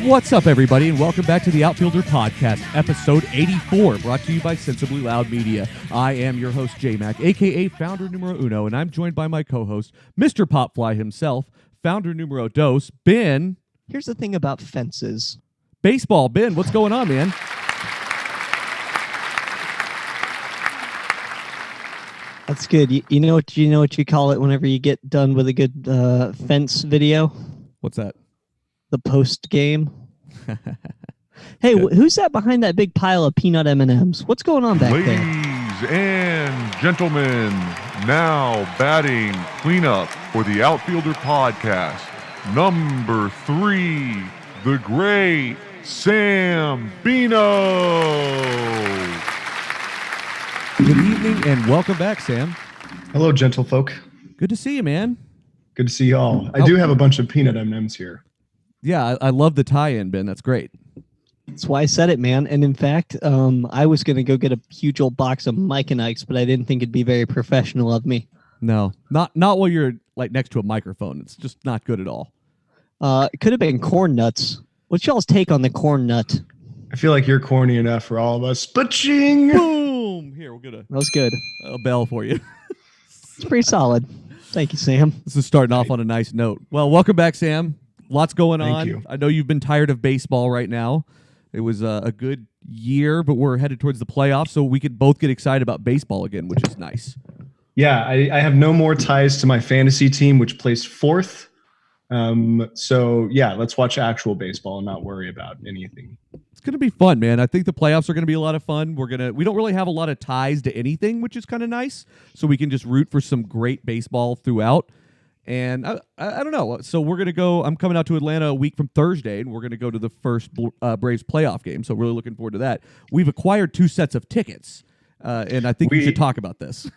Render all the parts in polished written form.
What's up, everybody, and welcome back to the Outfielder Podcast, episode 84, brought to you by Sensibly Loud Media. I am your host, J-Mac, a.k.a. Founder Numero Uno, and I'm joined by my co-host, Mr. Popfly himself, Founder Numero Dos, Ben. Here's the thing about fences. Baseball, Ben, what's going on, man? That's good. You know what you call it whenever you get done with a good fence video? What's that? The post game. Hey, who's that behind that big pile of peanut M&Ms? What's going on back there? Ladies and gentlemen, now batting cleanup for the Outfielder Podcast, number 3, the great Sam Bino. Good evening, and welcome back, Sam. Hello, gentlefolk. Good to see you, man. Good to see you all. I do have a bunch of peanut M&Ms here. Yeah, I love the tie-in, Ben. That's great. That's why I said it, man. And in fact, I was going to go get a huge old box of Mike and Ike's, but I didn't think it'd be very professional of me. No, not while you're like next to a microphone. It's just not good at all. It could have been corn nuts. What's y'all's take on the corn nut? I feel like you're corny enough for all of us. Ba-ching! Boom! Here, we'll get That was good. a bell for you. It's pretty solid. Thank you, Sam. This is starting off on a nice note. Well, welcome back, Sam. Lots going on. Thank you. I know you've been tired of baseball right now. It was a good year, but we're headed towards the playoffs, so we could both get excited about baseball again, which is nice. Yeah, I have no more ties to my fantasy team, which placed 4th. So, yeah, let's watch actual baseball and not worry about anything. It's going to be fun, man. I think the playoffs are going to be a lot of fun. We don't really have a lot of ties to anything, which is kind of nice, so we can just root for some great baseball throughout. And I don't know. So we're going to go. I'm coming out to Atlanta a week from Thursday, and we're going to go to the first Braves playoff game. So really looking forward to that. We've acquired 2 sets of tickets, and I think we should talk about this.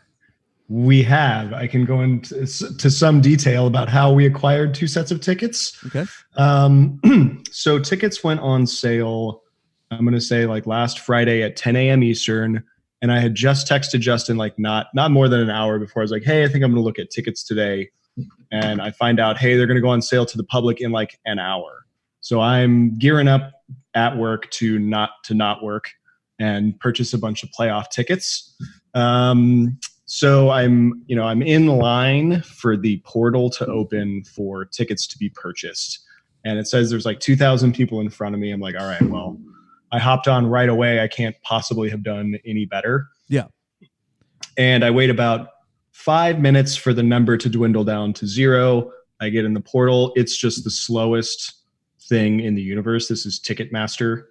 We have. I can go into some detail about how we acquired 2 sets of tickets. Okay. So tickets went on sale, I'm going to say like last Friday at 10 a.m. Eastern. And I had just texted Justin like not more than an hour before. I was like, hey, I think I'm going to look at tickets today. And I find out, hey, they're going to go on sale to the public in like an hour. So I'm gearing up at work to not work and purchase a bunch of playoff tickets. So I'm in line for the portal to open for tickets to be purchased. And it says there's like 2,000 people in front of me. I'm like, all right, well, I hopped on right away. I can't possibly have done any better. Yeah. And I wait about 5 minutes for the number to dwindle down to 0. I get in the portal. It's just the slowest thing in the universe. This is Ticketmaster.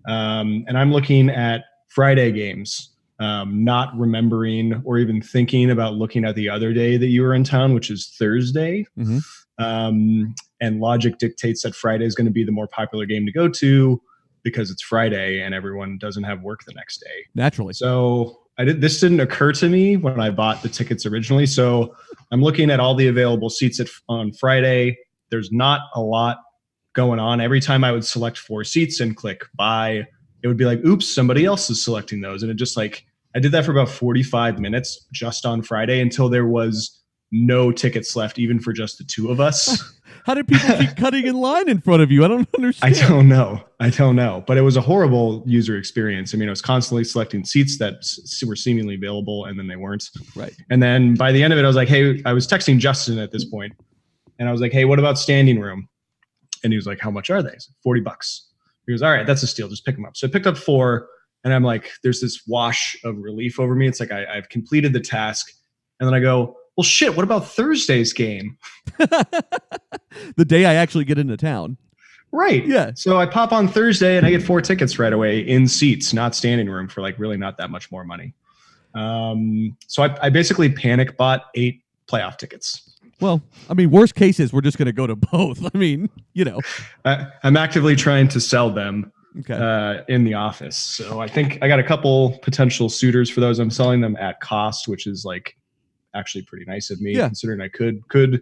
And I'm looking at Friday games, not remembering or even thinking about looking at the other day that you were in town, which is Thursday. Mm-hmm. And logic dictates that Friday is going to be the more popular game to go to because it's Friday and everyone doesn't have work the next day. Naturally. So this didn't occur to me when I bought the tickets originally. So I'm looking at all the available seats on Friday. There's not a lot going on. Every time I would select 4 seats and click buy, it would be like, oops, somebody else is selecting those. And it just like, I did that for about 45 minutes just on Friday until there was no tickets left, even for just the 2 of us. How did people keep cutting in line in front of you? I don't understand. I don't know. But it was a horrible user experience. I mean, I was constantly selecting seats that were seemingly available, and then they weren't. Right. And then by the end of it, I was like, hey, I was texting Justin at this point, and I was like, hey, what about standing room? And he was like, how much are they? I said, $40. He goes, all right, that's a steal. Just pick them up. So I picked up 4, and I'm like, there's this wash of relief over me. It's like I've completed the task. And then I go, well, shit, what about Thursday's game? The day I actually get into town. Right. Yeah. So I pop on Thursday and I get 4 tickets right away in seats, not standing room, for like really not that much more money. So I basically panic bought 8 playoff tickets. Well, I mean, worst case is we're just going to go to both. I mean, I'm actively trying to sell them in the office. So I think I got a couple potential suitors for those. I'm selling them at cost, which is like actually pretty nice of me, considering I could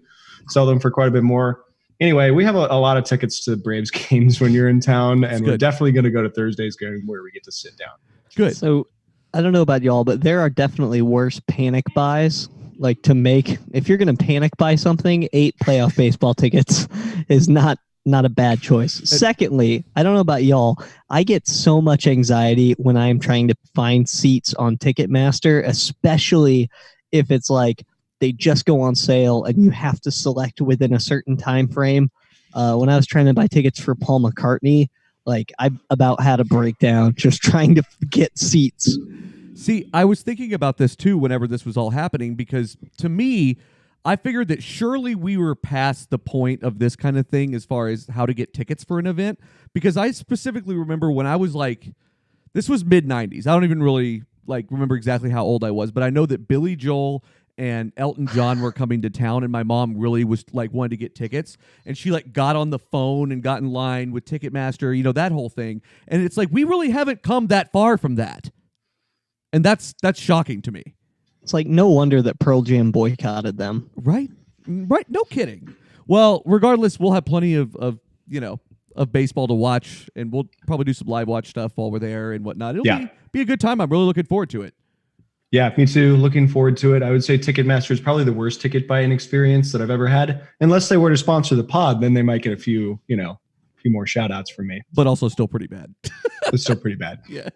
sell them for quite a bit more. Anyway, we have a lot of tickets to Braves games when you're in town, and we're definitely going to go to Thursday's game where we get to sit down. Good. So I don't know about y'all, but there are definitely worse panic buys. Like to make, if you're going to panic buy something, 8 playoff baseball tickets is not a bad choice. Secondly, I don't know about y'all, I get so much anxiety when I'm trying to find seats on Ticketmaster, especially if it's like they just go on sale and you have to select within a certain time frame. When I was trying to buy tickets for Paul McCartney, like I about had a breakdown just trying to get seats. See, I was thinking about this too whenever this was all happening, because to me, I figured that surely we were past the point of this kind of thing as far as how to get tickets for an event. Because I specifically remember when I was like, this was mid 90s. I don't even really remember exactly how old I was, but I know that Billy Joel and Elton John were coming to town, and my mom really was wanted to get tickets, and she got on the phone and got in line with Ticketmaster, that whole thing. And it's we really haven't come that far from that. And that's shocking to me. It's no wonder that Pearl Jam boycotted them. Right. No kidding. Well, regardless, we'll have plenty of baseball to watch, and we'll probably do some live watch stuff while we're there and whatnot. It'll be a good time. I'm really looking forward to it. Yeah, me too. Looking forward to it. I would say Ticketmaster is probably the worst ticket buying experience that I've ever had. Unless they were to sponsor the pod, then they might get a few more shout outs from me. But also still pretty bad. It's still pretty bad. Yeah.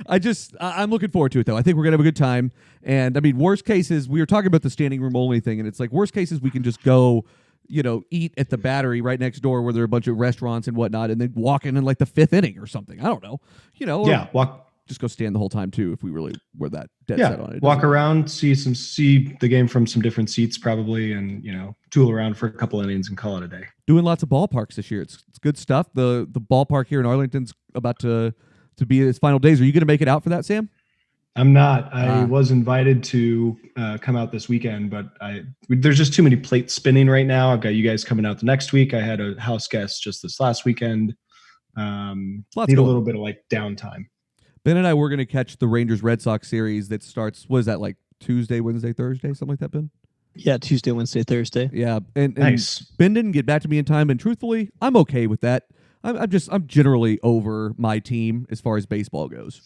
I'm looking forward to it, though. I think we're going to have a good time. And, I mean, worst cases, we were talking about the standing room only thing, and it's worst cases, we can just go, eat at the Battery right next door where there are a bunch of restaurants and whatnot, and then walk in the 5th inning or something. I don't know. Just go stand the whole time, too, if we really were that dead set on it. Walk around, see the game from some different seats probably, and, tool around for a couple innings and call it a day. Doing lots of ballparks this year. It's good stuff. The ballpark here in Arlington's about to be its final days. Are you going to make it out for that, Sam? I'm not. I was invited to come out this weekend, but there's just too many plates spinning right now. I've got you guys coming out the next week. I had a house guest just this last weekend. Need a little bit of downtime. Ben and I were going to catch the Rangers-Red Sox series that starts, what is that, Tuesday, Wednesday, Thursday, something like that, Ben? Yeah, Tuesday, Wednesday, Thursday. Yeah, and nice. Ben didn't get back to me in time, and truthfully, I'm okay with that. I'm generally over my team as far as baseball goes.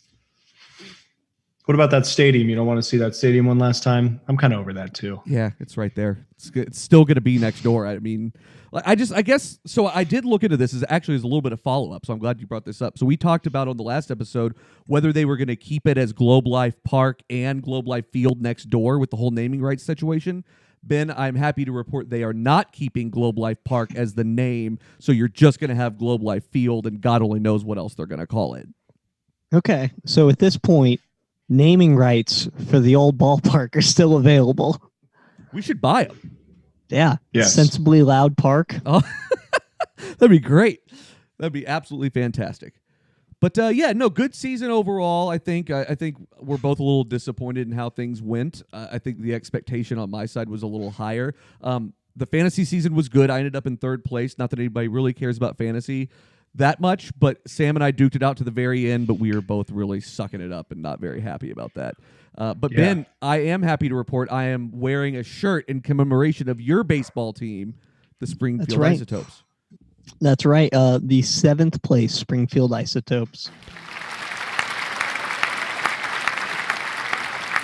What about that stadium? You don't want to see that stadium one last time? I'm kind of over that too. Yeah, it's right there. It's still going to be next door. I mean, I guess, so I did look into this as a little bit of follow-up, so I'm glad you brought this up. So we talked about on the last episode whether they were going to keep it as Globe Life Park and Globe Life Field next door with the whole naming rights situation. Ben, I'm happy to report they are not keeping Globe Life Park as the name, so you're just going to have Globe Life Field, and God only knows what else they're going to call it. Okay, so at this point, naming rights for the old ballpark are still available. We should buy them. Yeah. Yes. Sensibly Loud Park. Oh, that'd be great. That'd be absolutely fantastic. But good season overall. I think we're both a little disappointed in how things went. I think the expectation on my side was a little higher. The fantasy season was good. I ended up in 3rd place. Not that anybody really cares about fantasy that much, but Sam and I duked it out to the very end, but we were both really sucking it up and not very happy about that. Ben, I am happy to report I am wearing a shirt in commemoration of your baseball team, the Springfield Isotopes. That's right. The 7th place Springfield Isotopes.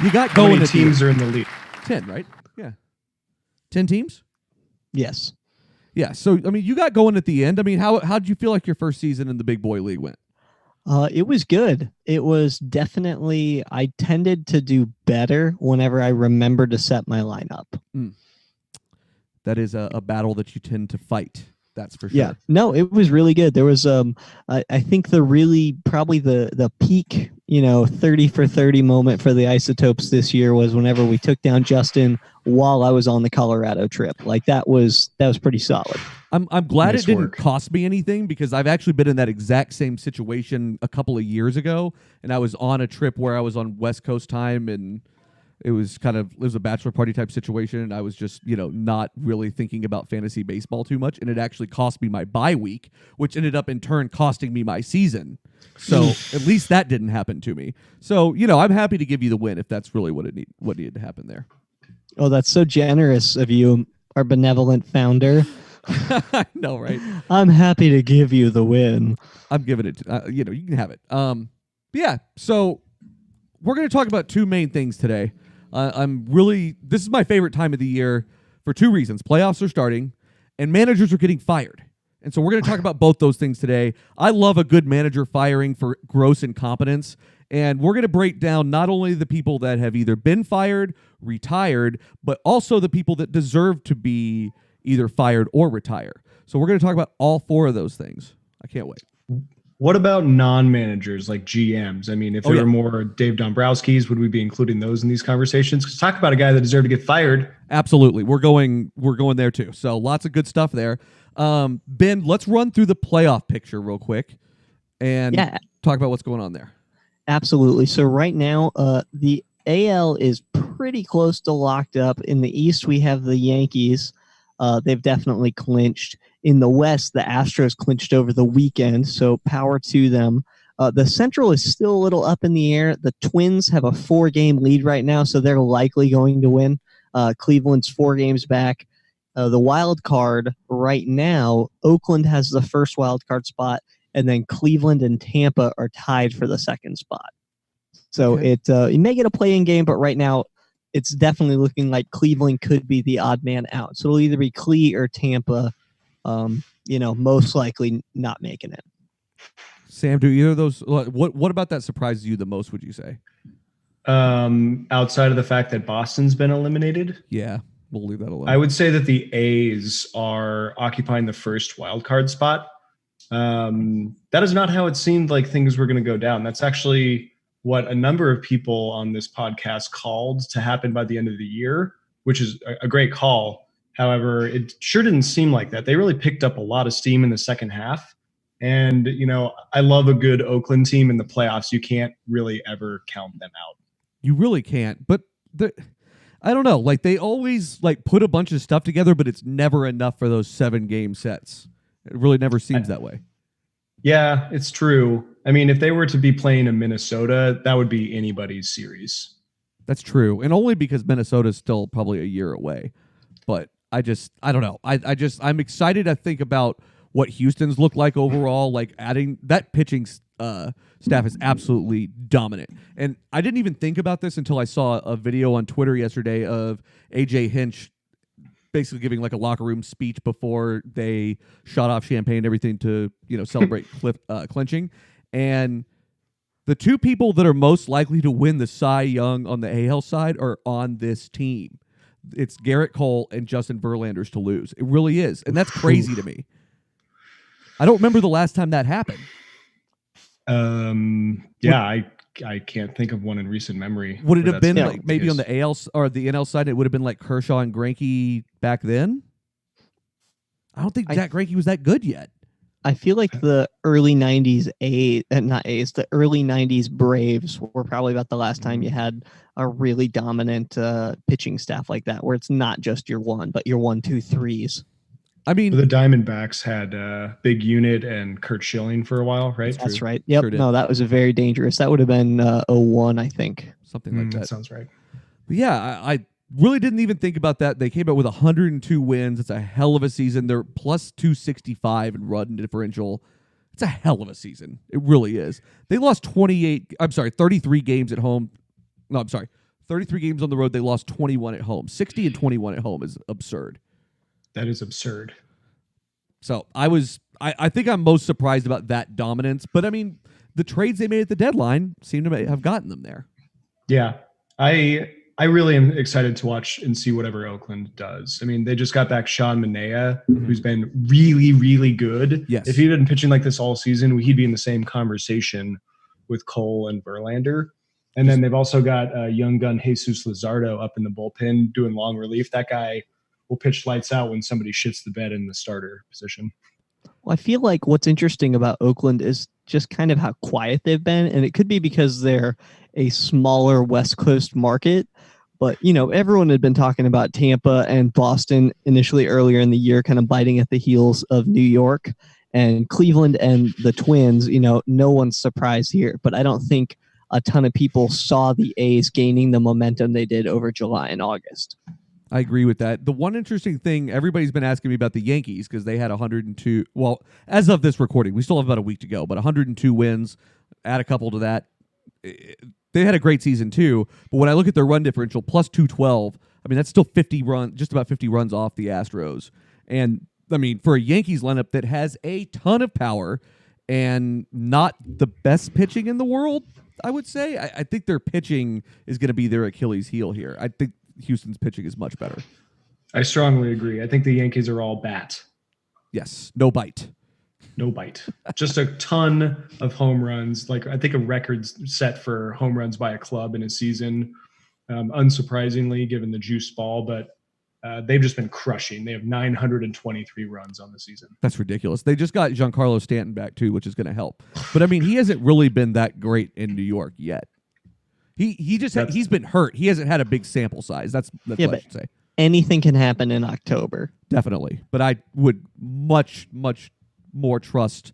You got How going. many teams are in the league? 10, right? Yeah. 10 teams? Yes. Yeah. So, I mean, you got going at the end. I mean, how did you feel like your first season in the big boy league went? It was good. It was definitely, I tended to do better whenever I remember to set my lineup. That is a battle that you tend to fight. That's for sure. Yeah. No, it was really good. There was, I think probably the peak, 30 for 30 moment for the Isotopes this year was whenever we took down Justin while I was on the Colorado trip. That was pretty solid. I'm glad Nice it didn't work. cost me anything, because I've actually been in that exact same situation a couple of years ago, and I was on a trip where I was on West Coast time, and it was a bachelor party type situation, and I was just, not really thinking about fantasy baseball too much, and it actually cost me my bye week, which ended up in turn costing me my season. So at least that didn't happen to me. So, I'm happy to give you the win if that's really what needed to happen there. Oh, that's so generous of you, our benevolent founder. I know, right? I'm happy to give you the win. I'm giving it to, you can have it. Yeah, so we're going to talk about two main things today. This is my favorite time of the year for two reasons. Playoffs are starting and managers are getting fired. And so we're going to talk about both those things today. I love a good manager firing for gross incompetence. And we're going to break down not only the people that have either been fired, retired, but also the people that deserve to be either fired or retire. So we're going to talk about all four of those things. I can't wait. What about non-managers like GMs? I mean, if there were more Dave Dombrowski's, would we be including those in these conversations? Because talk about a guy that deserved to get fired. Absolutely. We're going there too. So lots of good stuff there. Ben, let's run through the playoff picture real quick and talk about what's going on there. Absolutely. So right now, the AL is pretty close to locked up. In the East, we have the Yankees. They've definitely clinched. In the West, the Astros clinched over the weekend, so power to them. The Central is still a little up in the air. The Twins have a 4-game lead right now, so they're likely going to win. Cleveland's 4 games back. The wild card right now, Oakland has the first wild card spot, and then Cleveland and Tampa are tied for the second spot. So it may get a play-in game, but right now it's definitely looking like Cleveland could be the odd man out. So it'll either be Cle or Tampa, most likely not making it. Sam, do either of those, what about that surprises you the most, would you say? Outside of the fact that Boston's been eliminated? Yeah, we'll leave that alone. I would say that the A's are occupying the first wild card spot. That is not how it seemed like things were going to go down. That's actually what a number of people on this podcast called to happen by the end of the year, which is a great call. However, it sure didn't seem like that. They really picked up a lot of steam in the second half. And, I love a good Oakland team in the playoffs. You can't really ever count them out. You really can't. But I don't know. Like, they always put a bunch of stuff together, but it's never enough for those 7-game sets. It really never seems that way. Yeah, it's true. I mean, if they were to be playing in Minnesota, that would be anybody's series. That's true. And only because Minnesota's still probably a year away. But I don't know. I'm excited to think about what Houston's look like overall. Like, adding that pitching staff is absolutely dominant. And I didn't even think about this until I saw a video on Twitter yesterday of AJ Hinch basically giving a locker room speech before they shot off champagne and everything to celebrate clinching. And the two people that are most likely to win the Cy Young on the AL side are on this team. It's Garrett Cole and Justin Verlander's to lose. It really is. And that's crazy to me. I don't remember the last time that happened. I can't think of one in recent memory. Would it have been maybe on the AL or the NL side? It would have been like Kershaw and Greinke back then. I don't think Zach Greinke was that good yet. I feel like the early 90s the early 90s Braves were probably about the last time you had a really dominant pitching staff like that, where it's not just your one, but your 1, 2, 3s. I mean, the Diamondbacks had Big Unit and Kurt Schilling for a while, right? That's right. Yep. Sure did. No, that was a very dangerous. That would have been 01, I think. Something like that. That sounds right. But yeah, I really didn't even think about that. They came out with 102 wins. It's a hell of a season. They're plus 265 in run differential. It's a hell of a season. It really is. They lost 33 games at home. No, 33 games on the road. They lost 21 at home. 60 and 21 at home is absurd. That is absurd. So I think I'm most surprised about that dominance. But I mean, the trades they made at the deadline seem to have gotten them there. Yeah, I really am excited to watch and see whatever Oakland does. I mean, they just got back Sean Manaea, who's been really, really good. Yes. If he'd been pitching like this all season, he'd be in the same conversation with Cole and Verlander. And then they've also got young gun Jesus Luzardo up in the bullpen doing long relief. That guy will pitch lights out when somebody shits the bed in the starter position. Well, I feel like what's interesting about Oakland is just kind of how quiet they've been. And it could be because they're a smaller West Coast market. But, everyone had been talking about Tampa and Boston initially earlier in the year, kind of biting at the heels of New York and Cleveland and the Twins. No one's surprised here. But I don't think a ton of people saw the A's gaining the momentum they did over July and August. I agree with that. The one interesting thing, everybody's been asking me about the Yankees because they had 102. Well, as of this recording, we still have about a week to go, but 102 wins. Add a couple to that. they had a great season too. But when I look at their run differential, plus 212, I mean, that's still 50 runs, just about 50 runs off the Astros. And I mean, for a Yankees lineup that has a ton of power and not the best pitching in the world, I would say, I think their pitching is going to be their Achilles heel here. I think Houston's pitching is much better. I strongly agree. I think the Yankees are all bat. Yes, no bite. No bite. Just a ton of home runs. Like I think a record's set for home runs by a club in a season. Unsurprisingly, given the juice ball, but they've just been crushing. They have 923 runs on the season. That's ridiculous. They just got Giancarlo Stanton back too, which is going to help. But I mean, he hasn't really been that great in New York yet. He's been hurt. He hasn't had a big sample size. That's what I should say. Anything can happen in October. Definitely. But I would much more trust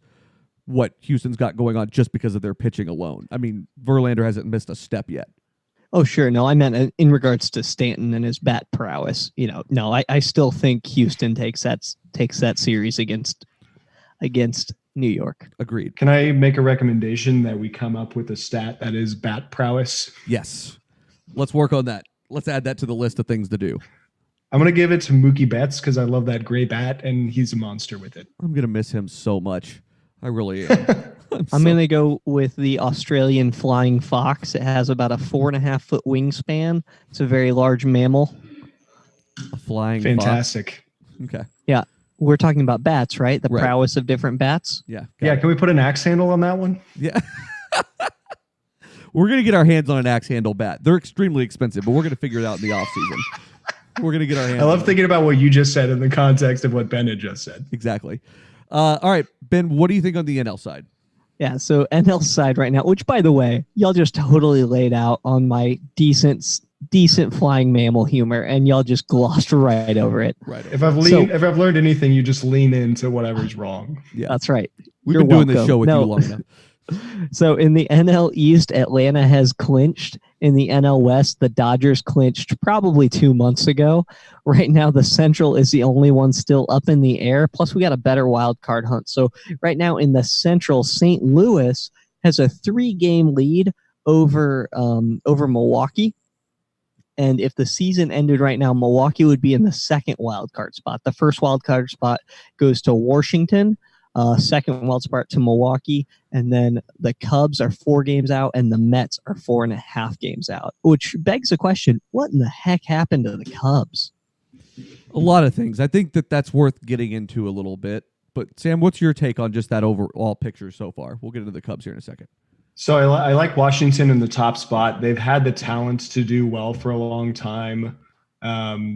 what Houston's got going on just because of their pitching alone. I mean, Verlander hasn't missed a step yet. Oh, sure. No, I meant in regards to Stanton and his bat prowess. No, I still think Houston takes that series against New York. Agreed. Can I make a recommendation that we come up with a stat that is bat prowess? Yes. Let's work on that. Let's add that to the list of things to do. I'm going to give it to Mookie Betts because I love that gray bat, and he's a monster with it. I'm going to miss him so much. I really am. I'm going to go with the Australian flying fox. It has about a 4.5-foot wingspan. It's a very large mammal. A flying Fantastic. Fox. Okay. Yeah. We're talking about bats, right? The Right. prowess of different bats. Yeah. Yeah, it. can we put an axe handle on that one? Yeah. We're going to get our hands on an axe handle bat. They're extremely expensive, but we're going to figure it out in the off season. We're going to get our hands I love on thinking about what you just said in the context of what Ben had just said. Exactly. All right, Ben, what do you think on the NL side? Yeah, so NL side right now, which by the way, y'all just totally laid out on my decent flying mammal humor, and y'all just glossed right over it. Right. If I've learned anything, you just lean into whatever's wrong. Yeah. That's right. We've You're been doing this welcome. show with No. you long enough. So in the NL East, Atlanta has clinched. In the NL West, the Dodgers clinched probably 2 months ago. Right now, the Central is the only one still up in the air. Plus, we got a better wild card hunt. So right now in the Central, St. Louis has a 3-game lead over Milwaukee. And if the season ended right now, Milwaukee would be in the second wild card spot. The first wild card spot goes to Washington. Second wild spot to Milwaukee, and then the Cubs are 4 games out, and the Mets are 4.5 games out. Which begs the question: what in the heck happened to the Cubs? A lot of things. I think that's worth getting into a little bit. But Sam, what's your take on just that overall picture so far? We'll get into the Cubs here in a second. So I like Washington in the top spot. They've had the talent to do well for a long time.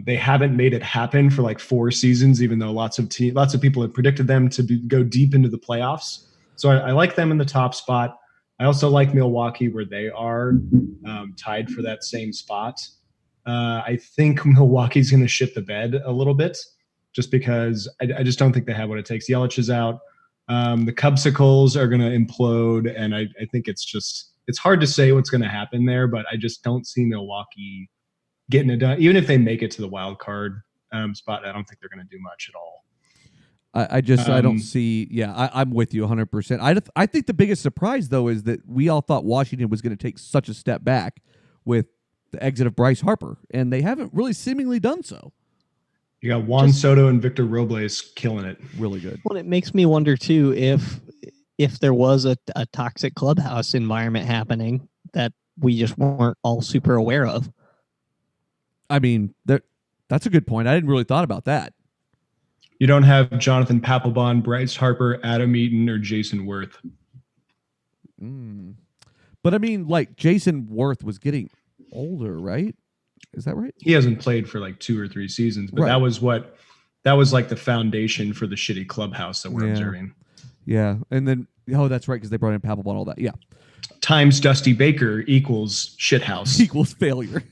They haven't made it happen for like 4 seasons, even though lots of people have predicted them to go deep into the playoffs. So I like them in the top spot. I also like Milwaukee where they are tied for that same spot. I think Milwaukee's going to shit the bed a little bit just because I just don't think they have what it takes. Yelich is out. The Cubsicles are going to implode, and I think it's hard to say what's going to happen there, but I just don't see Milwaukee getting it done. Even if they make it to the wild card spot, I don't think they're going to do much at all. I don't see. Yeah, I'm with you 100%. I think the biggest surprise though is that we all thought Washington was going to take such a step back with the exit of Bryce Harper, and they haven't really seemingly done so. You got Juan Soto and Victor Robles killing it. Really good. Well, it makes me wonder too if there was a toxic clubhouse environment happening that we just weren't all super aware of. I mean, that's a good point. I didn't really thought about that. You don't have Jonathan Papelbon, Bryce Harper, Adam Eaton, or Jason Worth. But I mean, like Jason Worth was getting older, right? Is that right? He hasn't played for like 2 or 3 seasons, but Right. that was like the foundation for the shitty clubhouse that we're observing. Yeah, and then that's right because they brought in Papelbon and all that. Yeah, Times Dusty Baker equals shithouse. equals failure.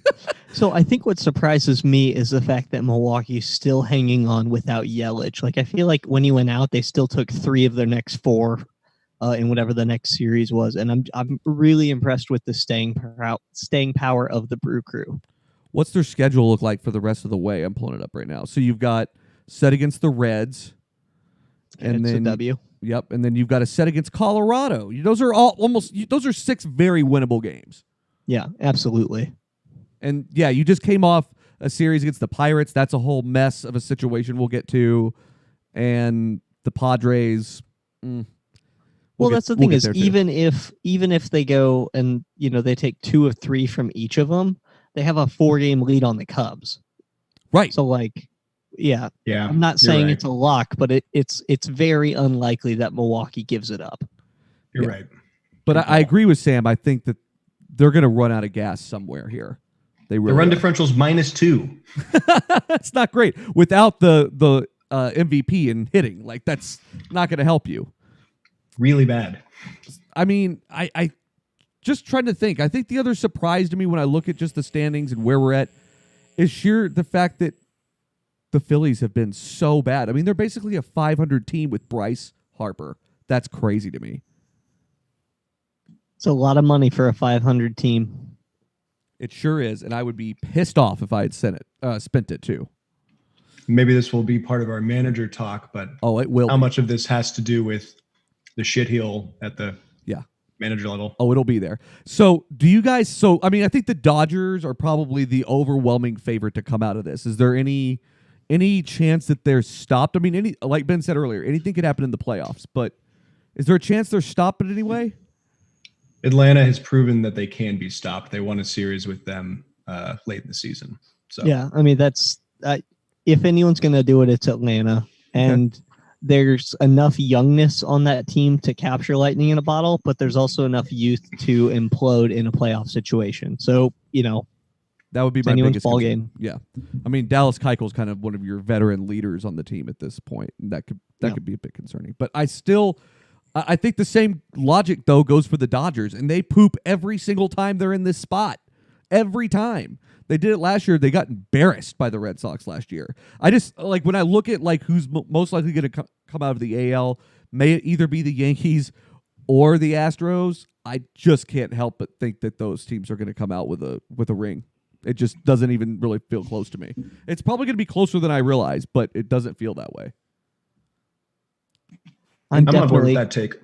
So I think what surprises me is the fact that Milwaukee's still hanging on without Yelich. Like I feel like when he went out, they still took 3 of their next 4 in whatever the next series was, and I'm really impressed with the staying power of the Brew Crew. What's their schedule look like for the rest of the way? I'm pulling it up right now. So you've got set against the Reds, and it's then a W. Yep, and then you've got a set against Colorado. Those are 6 very winnable games. Yeah, absolutely. And yeah, you just came off a series against the Pirates. That's a whole mess of a situation we'll get to. And the Padres. Well, that's the thing is even if they go and they take 2 of 3 from each of them, they have a 4-game lead on the Cubs. Right. So yeah. I'm not saying right. it's a lock, but it's very unlikely that Milwaukee gives it up. You're right. But I agree with Sam. I think that they're going to run out of gas somewhere here. They really the run are. differential's -2. That's not great without the MVP and hitting. Like that's not going to help you. Really bad. I mean, I just trying to think. I think the other surprise to me when I look at just the standings and where we're at is sheer the fact that the Phillies have been so bad. I mean, they're basically a 500 team with Bryce Harper. That's crazy to me. It's a lot of money for a 500 team. It sure is, and I would be pissed off if I had spent it too. Maybe this will be part of our manager talk, but it will. How much of this has to do with the shitheel at the manager level? It'll be there. So do you guys? I mean, I think the Dodgers are probably the overwhelming favorite to come out of this. Is there any chance that they're stopped? I mean, like Ben said earlier, anything could happen in the playoffs, but is there a chance they're stopped in any way? Atlanta has proven that they can be stopped. They won a series with them late in the season. So yeah, I mean that's if anyone's going to do it, it's Atlanta, and there's enough youngness on that team to capture lightning in a bottle, but there's also enough youth to implode in a playoff situation. So that would be my anyone's biggest ball concern. game. Yeah, I mean Dallas Keuchel's kind of one of your veteran leaders on the team at this point, and that could be a bit concerning. But I think the same logic, though, goes for the Dodgers, and they poop every single time they're in this spot. Every time. They did it last year. They got embarrassed by the Red Sox last year. I just, when I look at, who's most likely going to come out of the AL, may it either be the Yankees or the Astros, I just can't help but think that those teams are going to come out with a ring. It just doesn't even really feel close to me. It's probably going to be closer than I realize, but it doesn't feel that way. I'm on board with that take.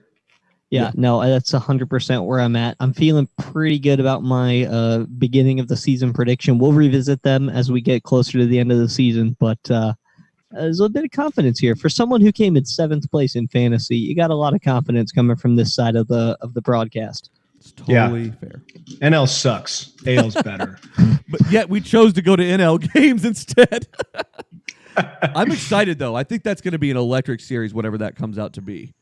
Yeah, no, that's 100% where I'm at. I'm feeling pretty good about my beginning of the season prediction. We'll revisit them as we get closer to the end of the season, but there's a bit of confidence here. For someone who came in 7th place in fantasy, you got a lot of confidence coming from this side of the broadcast. It's totally fair. NL sucks. AL's better. But yet we chose to go to NL games instead. I'm excited, though. I think that's going to be an electric series, whatever that comes out to be.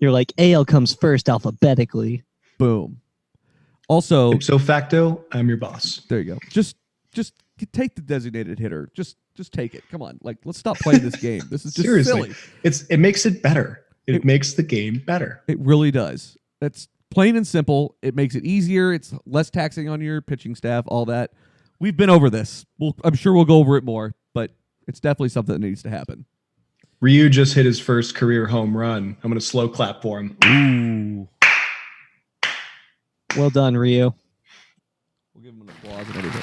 You're like, AL comes first alphabetically. Boom. Also, ipso facto, I'm your boss. There you go. Just take the designated hitter. Just take it. Come on. Let's stop playing this game. This is just seriously silly. It makes it better. It makes the game better. It really does. That's plain and simple. It makes it easier. It's less taxing on your pitching staff, all that. We've been over this. I'm sure we'll go over it more, but it's definitely something that needs to happen. Ryu just hit his first career home run. I'm going to slow clap for him. Ooh. Well done, Ryu. We'll give him an applause and everything.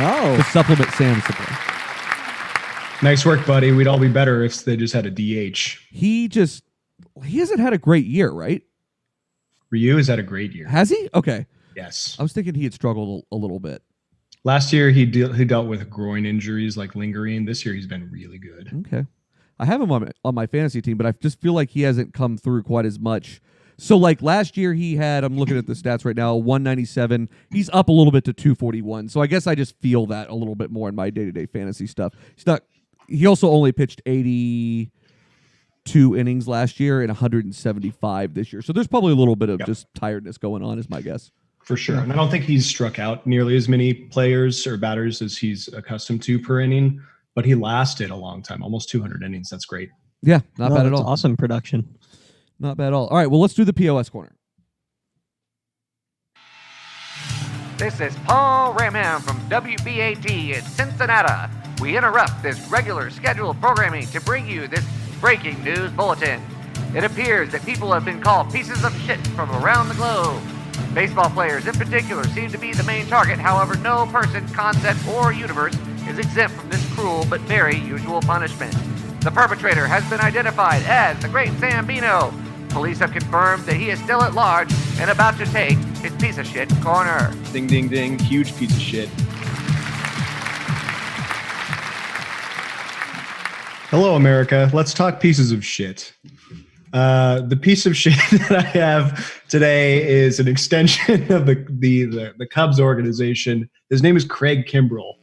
Oh. To supplement Sam's supply. Nice work, buddy. We'd all be better if they just had a DH. He hasn't had a great year, right? Ryu has had a great year. Has he? Okay. Yes. I was thinking he had struggled a little bit. Last year, he dealt with groin injuries lingering. This year, he's been really good. Okay. I have him on my fantasy team, but I just feel like he hasn't come through quite as much. So, last year he had, I'm looking at the stats right now, 197. He's up a little bit to 241. So I guess I just feel that a little bit more in my day-to-day fantasy stuff. He also only pitched 82 innings last year and 175 this year. So there's probably a little bit of just tiredness going on, is my guess. For sure. And I don't think he's struck out nearly as many players or batters as he's accustomed to per inning, but he lasted a long time, almost 200 innings. That's great. Yeah, not bad at all. Awesome production. Not bad at all. All right, well, let's do the POS corner. This is Paul Ramham from WBAT in Cincinnati. We interrupt this regular scheduled programming to bring you this breaking news bulletin. It appears that people have been called pieces of shit from around the globe. Baseball players in particular seem to be the main target. However, no person, concept, or universe is exempt from this cruel but very usual punishment. The perpetrator has been identified as the Great Zambino. Police have confirmed that he is still at large and about to take his piece of shit corner. Ding, ding, ding. Huge piece of shit. Hello, America. Let's talk pieces of shit. The piece of shit that I have today is an extension of the Cubs organization. His name is Craig Kimbrell.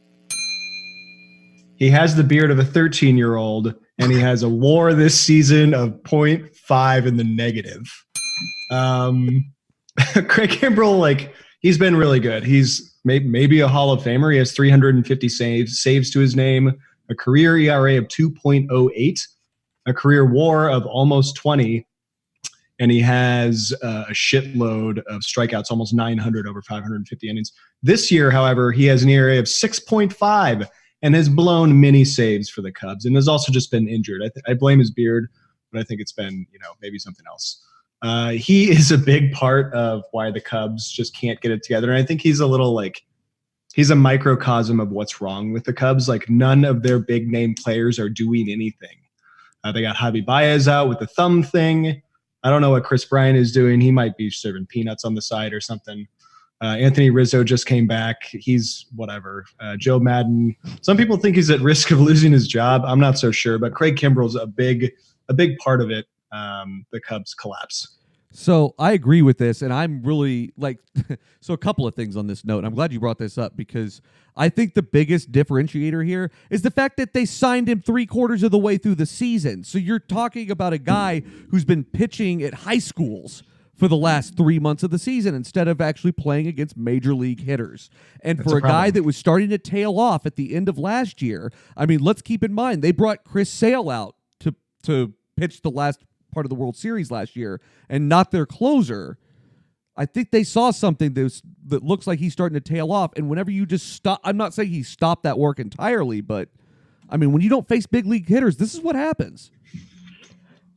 He has the beard of a 13-year-old, and he has a WAR this season of 0.5 in the negative. Craig Kimbrell, he's been really good. He's maybe a Hall of Famer. He has 350 saves to his name, a career ERA of 2.08, a career WAR of almost 20, and he has a shitload of strikeouts, almost 900 over 550 innings. This year, however, he has an ERA of 6.5 and has blown many saves for the Cubs and has also just been injured. I blame his beard, but I think it's been, maybe something else. He is a big part of why the Cubs just can't get it together. And I think he's a little he's a microcosm of what's wrong with the Cubs. None of their big name players are doing anything. They got Javi Baez out with the thumb thing. I don't know what Chris Bryant is doing. He might be serving peanuts on the side or something. Anthony Rizzo just came back. He's whatever. Joe Madden. Some people think he's at risk of losing his job. I'm not so sure, but Craig Kimbrell's a big part of it. The Cubs collapse. So I agree with this, and I'm really so a couple of things on this note. I'm glad you brought this up because I think the biggest differentiator here is the fact that they signed him 3/4 of the way through the season. So you're talking about a guy who's been pitching at high schools for the last 3 months of the season instead of actually playing against major league hitters. And That's for a a guy problem. that was starting to tail off at the end of last year, I mean, let's keep in mind, they brought Chris Sale out to pitch the last part of the World Series last year and not their closer. I think they saw something that looks like he's starting to tail off. And whenever you just stop, I'm not saying he stopped that work entirely, but I mean, when you don't face big league hitters, this is what happens.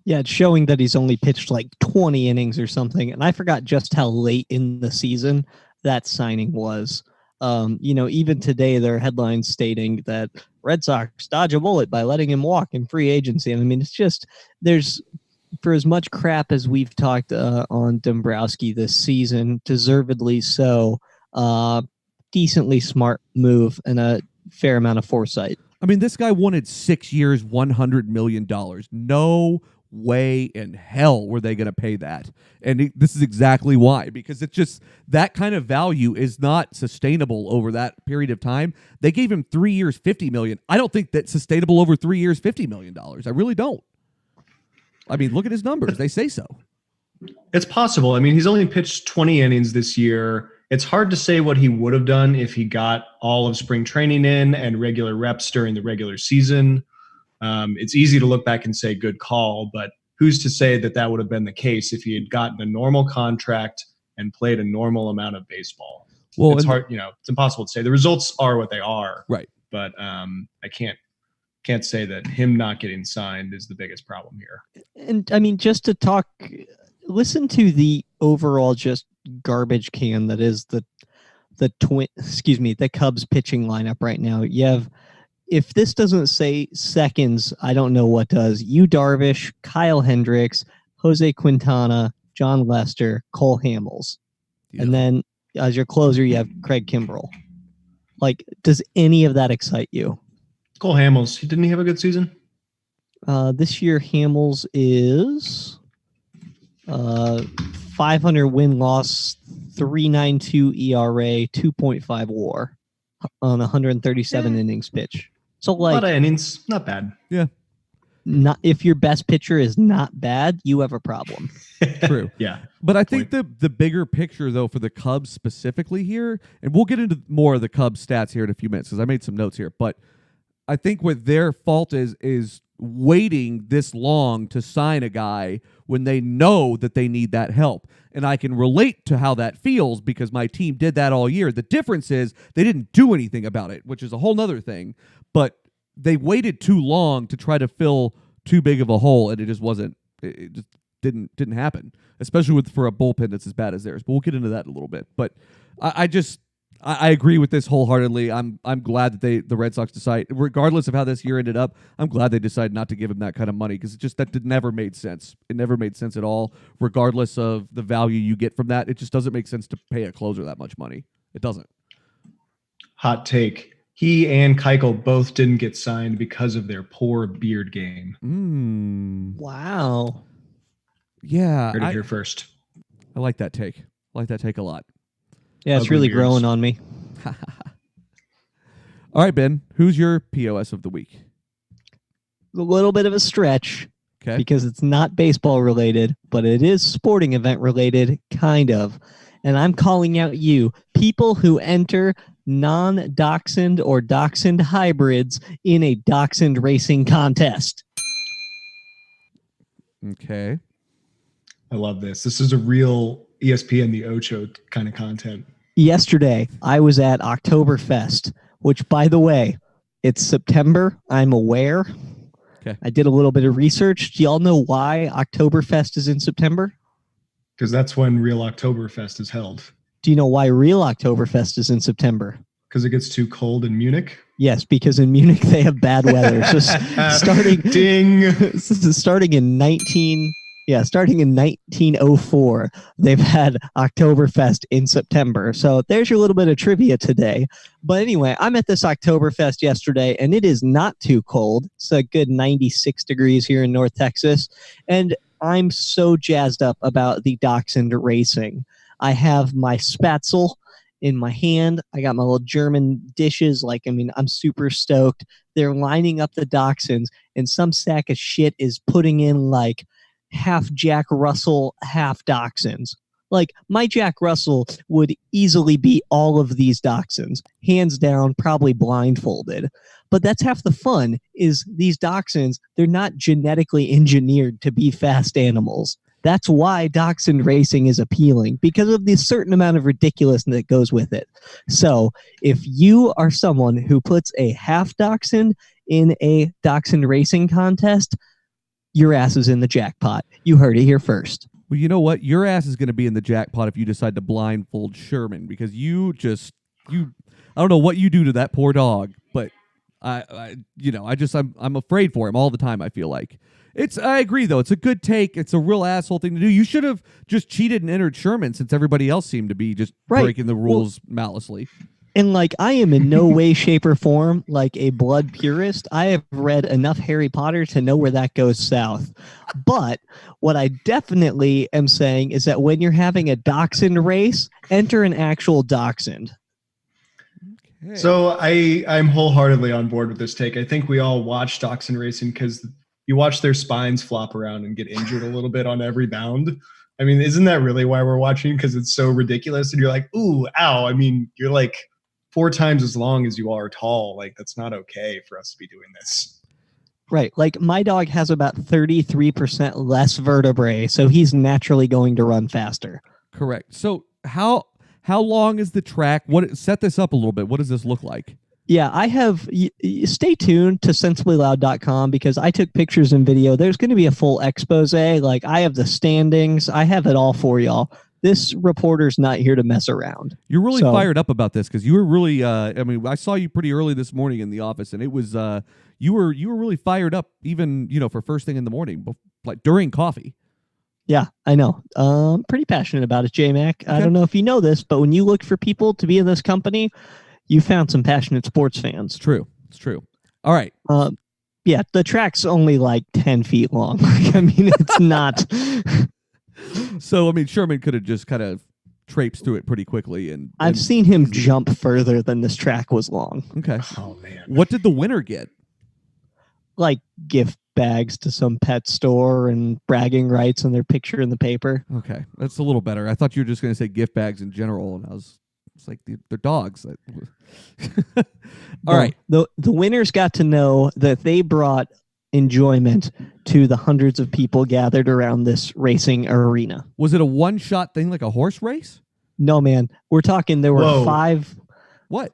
Yeah, it's showing that he's only pitched 20 innings or something. And I forgot just how late in the season that signing was. Even today, there are headlines stating that Red Sox dodge a bullet by letting him walk in free agency. And I mean, it's just, for as much crap as we've talked on Dombrowski this season, deservedly so, decently smart move and a fair amount of foresight. I mean, this guy wanted 6 years, $100 million. No way in hell were they going to pay that. And this is exactly why, because it's just that kind of value is not sustainable over that period of time. They gave him 3 years, $50 million. I don't think that's sustainable over 3 years, $50 million. I really don't. I mean, look at his numbers. They say so. It's possible. I mean, he's only pitched 20 innings this year. It's hard to say what he would have done if he got all of spring training in and regular reps during the regular season. It's easy to look back and say good call, but who's to say that would have been the case if he had gotten a normal contract and played a normal amount of baseball? Well, it's hard, it's impossible to say. The results are what they are. Right. But I can't say that him not getting signed is the biggest problem here. And I mean, just to talk, listen to the overall just garbage can that is the Cubs pitching lineup right now. You have, if this doesn't say seconds, I don't know what does. Yu Darvish, Kyle Hendricks, Jose Quintana, John Lester, Cole Hamels. Yeah. And then as your closer, you have Craig Kimbrell. Does any of that excite you? Cole Hamels, didn't he have a good season? This year, Hamels is 500 win-loss, 3.92 ERA, 2.5 WAR on 137 innings pitch. So, a lot of innings, not bad. Yeah. Not if your best pitcher is not bad, you have a problem. True. Yeah. But I think the bigger picture, though, for the Cubs specifically here, and we'll get into more of the Cubs stats here in a few minutes because I made some notes here, but I think what their fault is waiting this long to sign a guy when they know that they need that help. And I can relate to how that feels because my team did that all year. The difference is they didn't do anything about it, which is a whole nother thing. But they waited too long to try to fill too big of a hole, and it just wasn't. It just didn't happen, especially for a bullpen that's as bad as theirs. But we'll get into that in a little bit. But I I agree with this wholeheartedly. I'm glad that the Red Sox decide, regardless of how this year ended up, I'm glad they decided not to give him that kind of money because never made sense. It never made sense at all, regardless of the value you get from that. It just doesn't make sense to pay a closer that much money. It doesn't. Hot take. He and Keuchel both didn't get signed because of their poor beard game. Wow. Yeah. Heard it here first. I like that take. I like that take a lot. Yeah, it's Ugly really beards. growing on me. All right, Ben, who's your POS of the week? A little bit of a stretch Okay. because it's not baseball related, but it is sporting event related, kind of. And I'm calling out you, people who enter non-dachshund or dachshund hybrids in a dachshund racing contest. Okay. I love this. This is a real ESPN the Ocho kind of content. Yesterday, I was at Oktoberfest, which, by the way, it's September. I'm aware. Okay. I did a little bit of research. Do y'all know why Oktoberfest is in September? Because that's when real Oktoberfest is held. Do you know why real Oktoberfest is in September? Because it gets too cold in Munich. Yes, because in Munich they have bad weather. So starting in 1904, they've had Oktoberfest in September. So there's your little bit of trivia today. But anyway, I'm at this Oktoberfest yesterday, and it is not too cold. It's a good 96 degrees here in North Texas, and I'm so jazzed up about the dachshund racing. I have my Spatzel in my hand. I got my little German dishes. I'm super stoked. They're lining up the dachshunds, and some sack of shit is putting in like half Jack Russell, half dachshunds. Like, my Jack Russell would easily beat all of these dachshunds, hands down, probably blindfolded. But that's half the fun, is these dachshunds, they're not genetically engineered to be fast animals. That's why dachshund racing is appealing, because of the certain amount of ridiculousness that goes with it. So if you are someone who puts a half dachshund in a dachshund racing contest, your ass is in the jackpot. You heard it here first. Well, you know what? Your ass is going to be in the jackpot if you decide to blindfold Sherman, because I don't know what you do to that poor dog, but I'm afraid for him all the time. I feel like I agree though. It's a good take. It's a real asshole thing to do. You should have just cheated and entered Sherman, since everybody else seemed to be just breaking the rules maliciously. And I am in no way, shape, or form like a blood purist. I have read enough Harry Potter to know where that goes south. But what I definitely am saying is that when you're having a dachshund race, enter an actual dachshund. Okay. So I'm wholeheartedly on board with this take. I think we all watch dachshund racing because you watch their spines flop around and get injured a little bit on every bound. I mean, isn't that really why we're watching? Because it's so ridiculous, and you're like, ooh, ow. I mean, you're like 4 times as long as you are tall. Like, that's not okay for us to be doing this. Right. Like, my dog has about 33% less vertebrae, so he's naturally going to run faster. Correct. So how long is the track? Set this up a little bit. What does this look like? Yeah, I have. Stay tuned to sensiblyloud.com because I took pictures and video. There's going to be a full expose. Like, I have the standings. I have it all for y'all. This reporter's not here to mess around. You're really fired up about this because you were really. I saw you pretty early this morning in the office, and it was you were really fired up, even for first thing in the morning, like during coffee. Yeah, I know. Pretty passionate about it, J-Mac. Okay. I don't know if you know this, but when you look for people to be in this company, you found some passionate sports fans. It's true. All right. Yeah, the track's only like 10 feet long. It's not. So, Sherman could have just kind of traipsed through it pretty quickly. I've seen him jump further than this track was long. Okay. Oh, man. What did the winner get? Like gift bags to some pet store and bragging rights and their picture in the paper. Okay. That's a little better. I thought you were just going to say gift bags in general, and it's like they're dogs. All right. The winners got to know that they brought enjoyment to the hundreds of people gathered around this racing arena. Was it a one-shot thing like a horse race? No, man. We're talking there were 5. What?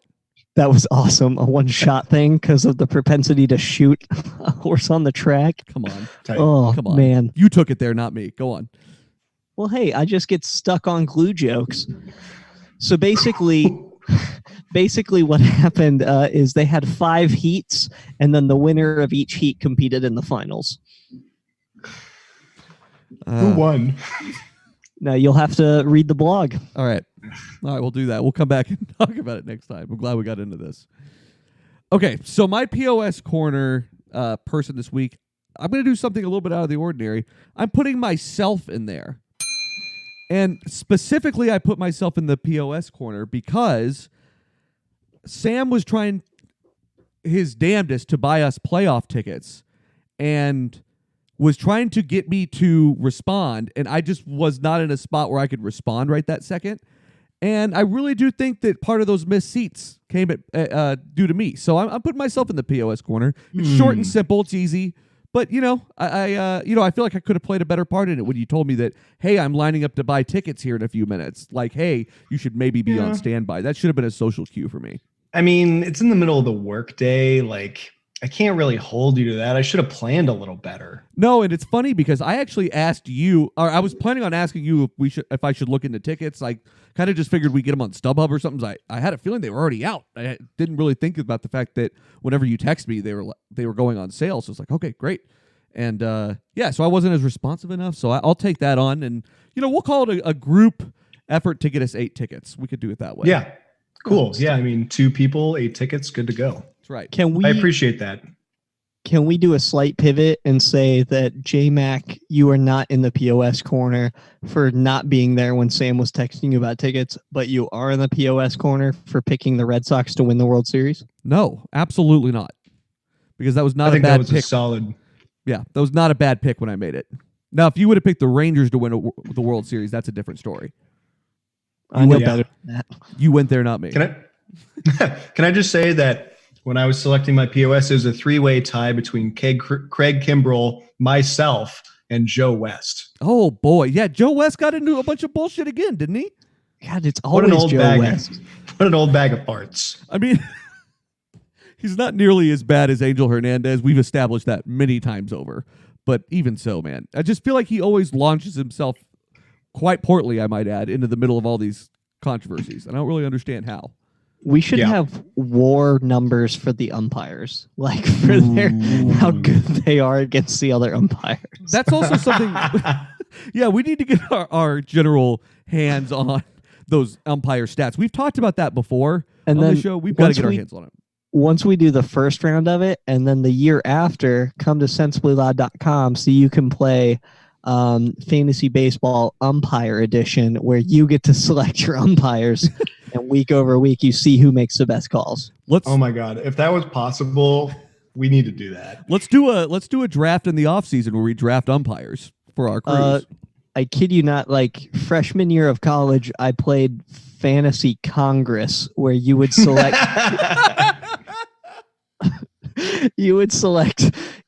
That was awesome. A one-shot thing because of the propensity to shoot a horse on the track. Come on. Oh, Come on. Man. You took it there, not me. Go on. Well, hey, I just get stuck on glue jokes. So basically, Basically, what happened is they had 5 heats, and then the winner of each heat competed in the finals. Who won? Now you'll have to read the blog. All right, we'll do that. We'll come back and talk about it next time. I'm glad we got into this. Okay, so my POS corner person this week, I'm going to do something a little bit out of the ordinary. I'm putting myself in there. And specifically, I put myself in the POS corner because Sam was trying his damnedest to buy us playoff tickets and was trying to get me to respond, and I just was not in a spot where I could respond right that second. And I really do think that part of those missed seats came at due to me. So I'm putting myself in the POS corner. It's short and simple. It's easy. But, I feel like I could have played a better part in it when you told me that, hey, I'm lining up to buy tickets here in a few minutes. Like, hey, you should maybe be on standby. That should have been a social cue for me. I mean, it's in the middle of the workday. Like, I can't really hold you to that. I should have planned a little better. No, and it's funny because I actually asked you, or I was planning on asking you if I should look into tickets. I kind of just figured we'd get them on StubHub or something. I had a feeling they were already out. I didn't really think about the fact that whenever you text me, they were going on sale. So it's like, okay, great. And so I wasn't as responsive enough. So I'll take that on, and we'll call it a group effort to get us 8 tickets. We could do it that way. Yeah, cool. Yeah, I mean, 2 people, 8 tickets, good to go. That's right. I appreciate that. Can we do a slight pivot and say that J-Mac, you are not in the POS corner for not being there when Sam was texting you about tickets, but you are in the POS corner for picking the Red Sox to win the World Series? No, absolutely not. Because that was not I think a bad that was pick. a solid. Yeah, that was not a bad pick when I made it. Now, if you would have picked the Rangers to win the World Series, that's a different story. I know better than that. You went there, not me. Can I just say that when I was selecting my POS, it was a 3-way tie between Craig Kimbrell, myself, and Joe West. Oh, boy. Yeah, Joe West got into a bunch of bullshit again, didn't he? God, it's always Joe West. What an old bag of farts. I mean, he's not nearly as bad as Angel Hernandez. We've established that many times over. But even so, man, I just feel like he always launches himself quite poorly, I might add, into the middle of all these controversies. And I don't really understand how. We should have war numbers for the umpires, like for how good they are against the other umpires. That's also something. Yeah, we need to get our general hands on those umpire stats. We've talked about that before on the show. We've got to get our hands on it. Once we do the first round of it, and then the year after, come to sensiblyloud.com so you can play fantasy baseball umpire edition, where you get to select your umpires. And week over week, you see who makes the best calls. Oh my God! If that was possible, we need to do that. Let's do a draft in the offseason where we draft umpires for our crews. I kid you not. Like freshman year of college, I played Fantasy Congress, where you would select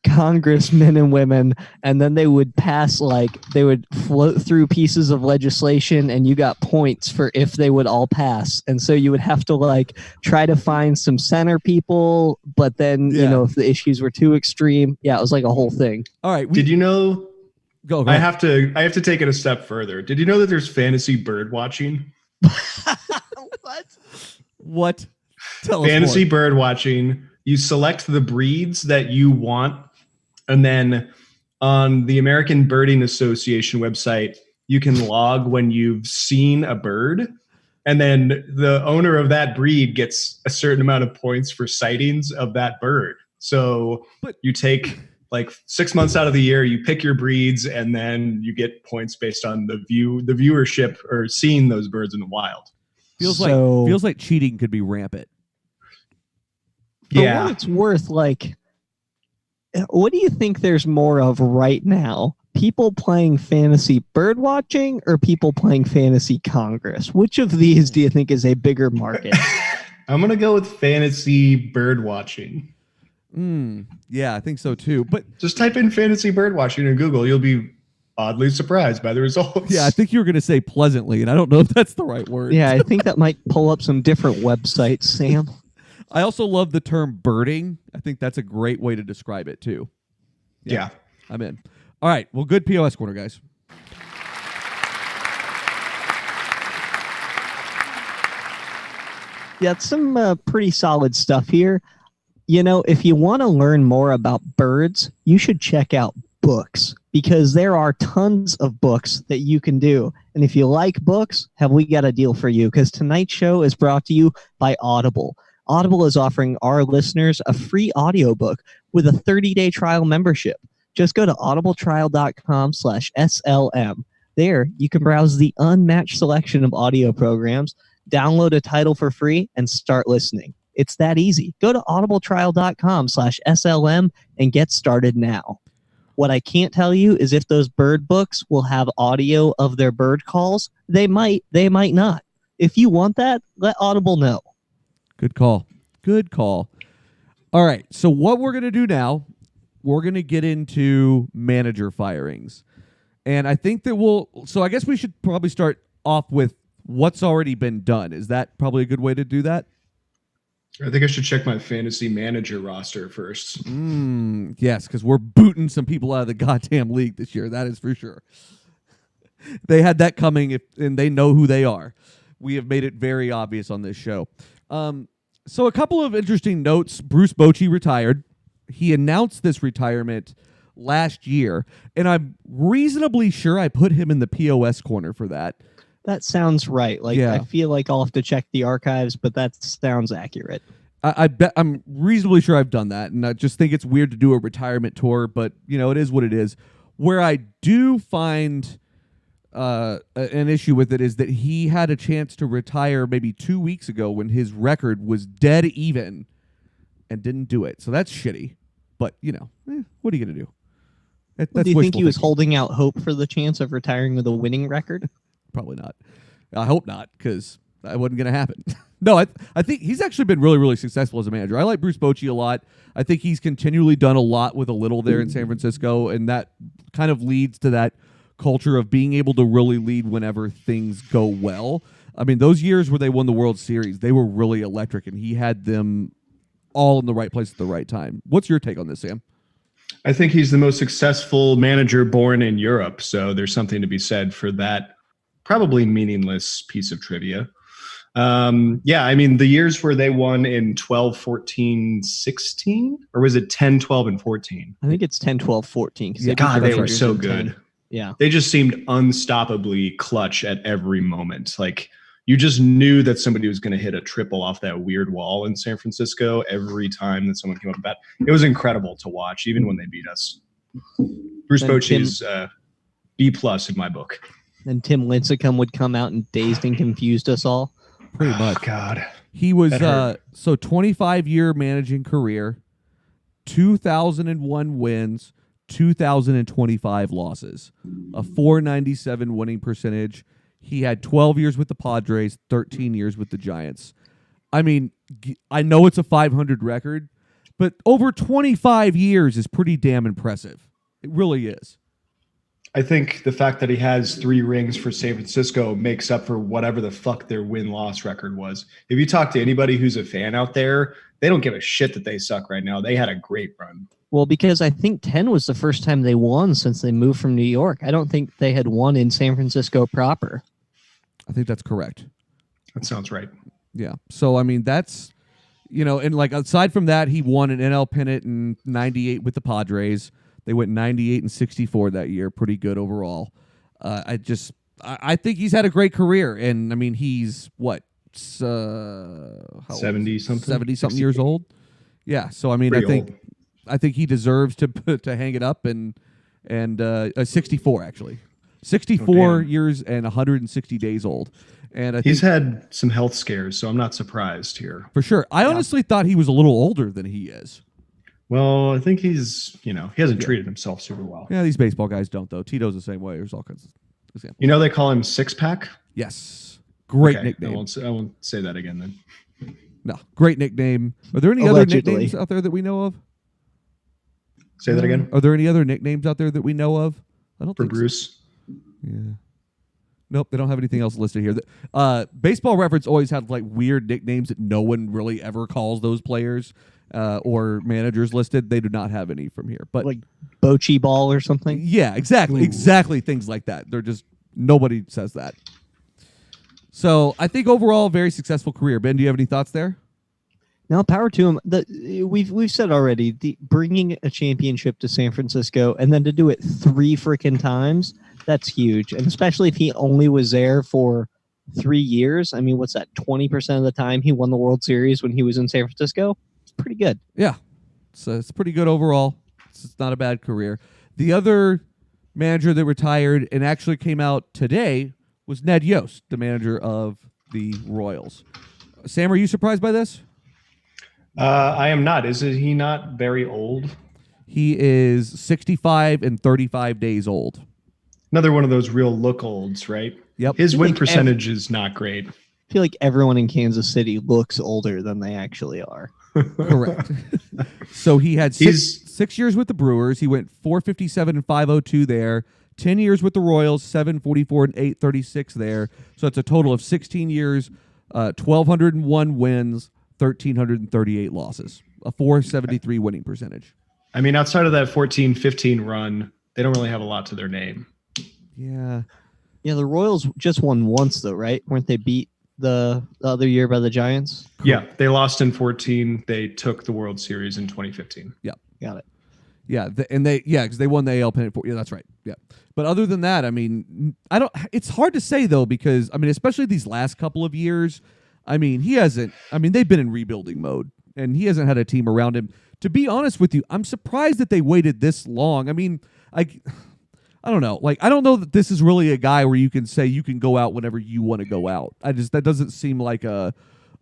congressmen and women, and then they would they would float through pieces of legislation, and you got points for if they would all pass. And so you would have to try to find some center people, but then if the issues were too extreme, it was like a whole thing. All right. Did you know? Go I have to take it a step further. Did you know that there's fantasy bird watching? What? Tell us fantasy more. bird watching. You select the breeds that you want, and then on the American Birding Association website, you can log when you've seen a bird, and then the owner of that breed gets a certain amount of points for sightings of that bird. So you take 6 months out of the year, you pick your breeds, and then you get points based on the viewership or seeing those birds in the wild. Feels like cheating could be rampant. For what it's worth, what do you think there's more of right now? People playing fantasy bird watching or people playing fantasy Congress? Which of these do you think is a bigger market? I'm going to go with fantasy bird watching. Yeah, I think so too. But just type in fantasy bird watching in Google. You'll be oddly surprised by the results. Yeah, I think you were going to say pleasantly, and I don't know if that's the right word. Yeah, I think that might pull up some different websites, Sam. I also love the term birding. I think that's a great way to describe it, too. Yeah. I'm in. All right. Well, good POS corner, guys. Yeah, it's some pretty solid stuff here. You know, if you want to learn more about birds, you should check out books because there are tons of books that you can do. And if you like books, have we got a deal for you? Because tonight's show is brought to you by Audible. Audible is offering our listeners a free audiobook with a 30-day trial membership. Just go to audibletrial.com/SLM. There, you can browse the unmatched selection of audio programs, download a title for free, and start listening. It's that easy. Go to audibletrial.com/SLM and get started now. What I can't tell you is if those bird books will have audio of their bird calls. They might not. If you want that, let Audible know. Good call. Good call. All right. So what we're going to do now, we're going to get into manager firings. And I think that so I guess we should probably start off with what's already been done. Is that probably a good way to do that? I think I should check my fantasy manager roster first. Yes, because we're booting some people out of the goddamn league this year. That is for sure. They had that coming, and they know who they are. We have made it very obvious on this show. So a couple of interesting notes. Bruce Bochy retired. He announced this retirement last year, and I'm reasonably sure I put him in the POS corner for that. That sounds right. Yeah. I feel like I'll have to check the archives, but that sounds accurate. I bet I'm reasonably sure I've done that, and I just think it's weird to do a retirement tour, but it is what it is. Where I do find an issue with it is that he had a chance to retire maybe 2 weeks ago when his record was dead even and didn't do it. So that's shitty. But, what are you going to do? That's Do you think he was thinking. holding out hope for the chance of retiring with a winning record? Probably not. I hope not, because that wasn't going to happen. No, I think he's actually been really, really successful as a manager. I like Bruce Bochy a lot. I think he's continually done a lot with a little there in San Francisco, and that kind of leads to that culture of being able to really lead whenever things go well. I mean, those years where they won the World Series, they were really electric, and he had them all in the right place at the right time. What's your take on this, Sam? I think he's the most successful manager born in Europe, so there's something to be said for that probably meaningless piece of trivia. Yeah, I mean, the years where they won in 12, 14, 16, or was it 10, 12, and 14? I think it's 10, 12, 14. Yeah, God, they were Rangers so in 10. good. Yeah. They just seemed unstoppably clutch at every moment. Like, you just knew that somebody was going to hit a triple off that weird wall in San Francisco every time that someone came up to bat. It was incredible to watch, even when they beat us. Bruce And Bochy is B+ in my book. And Tim Lincecum would come out and dazed and confused us all. Pretty much. Oh, God. He was That hurt. 25-year managing career, 2,001 wins, 2,025 losses, a 497 winning percentage. He had 12 years with the Padres, 13 years with the Giants. I mean, I know it's a 500 record, but over 25 years is pretty damn impressive. It really is. I think the fact that he has 3 rings for San Francisco makes up for whatever the fuck their win-loss record was. If you talk to anybody who's a fan out there, they don't give a shit that they suck right now. They had a great run. Well, because I think 10 was the first time they won since they moved from New York. I don't think they had won in San Francisco proper. I think that's correct. That sounds right. Yeah. So, I mean, that's, and like aside from that, he won an NL pennant in 98 with the Padres. They went 98 and 64 that year. Pretty good overall. I think he's had a great career. And I mean, he's what? 70-something years old. Yeah. So, I mean, I think he deserves to hang it up and 64 actually. 64 years and 160 days old. And I think He's had some health scares, so I'm not surprised here. for sure. I honestly thought he was a little older than he is. Well, I think he's, he hasn't treated himself super well. Yeah, these baseball guys don't though. Tito's the same way. There's all kinds of examples. They call him Six Pack. Yes, great Okay, nickname. I won't say that again then. No, great nickname. Are there any Allegedly. other nicknames out there that we know of? Say that again. Are there any other nicknames out there that we know of? I don't For think so. Bruce. Yeah. Nope, they don't have anything else listed here. Baseball Reference always had like weird nicknames that no one really ever calls those players or managers listed. They do not have any from here. But Like Bochy Ball or something. yeah, exactly. Ooh. Exactly things like that. They're just nobody says that. So I think overall, very successful career. Ben, do you have any thoughts there? No, power to him. We've said already, bringing a championship to San Francisco and then to do it 3 freaking times, that's huge. And especially if he only was there for 3 years. I mean, what's that? 20% of the time he won the World Series when he was in San Francisco. It's pretty good. Yeah, so it's pretty good overall. It's not a bad career. The other manager that retired and actually came out today was Ned Yost, the manager of the Royals. Sam, are you surprised by this? I am not. Is he not very old? He is 65 and 35 days old. Another one of those real look olds, right? Yep. His win percentage is not great. I feel like everyone in Kansas City looks older than they actually are. Correct. So he had six years with the Brewers. He went 457 and 502 there. 10 years with the Royals, 744 and 836 there. So it's a total of 16 years, 1,201 wins, 1,338 losses, a 473 winning percentage. I mean, outside of that 14-15 run, they don't really have a lot to their name. Yeah. Yeah, the Royals just won once, though, right? Weren't they beat the other year by the Giants? Yeah, they lost in 14. They took the World Series in 2015. Yeah. Got it. Yeah, because they won the AL pennant. Yeah, that's right. Yeah, but other than that, I mean, I don't. It's hard to say though because I mean, especially these last couple of years, I mean, he hasn't. I mean, they've been in rebuilding mode, and he hasn't had a team around him. To be honest with you, I'm surprised that they waited this long. I mean, I don't know. Like, I don't know that this is really a guy where you can say you can go out whenever you want to go out. That doesn't seem like a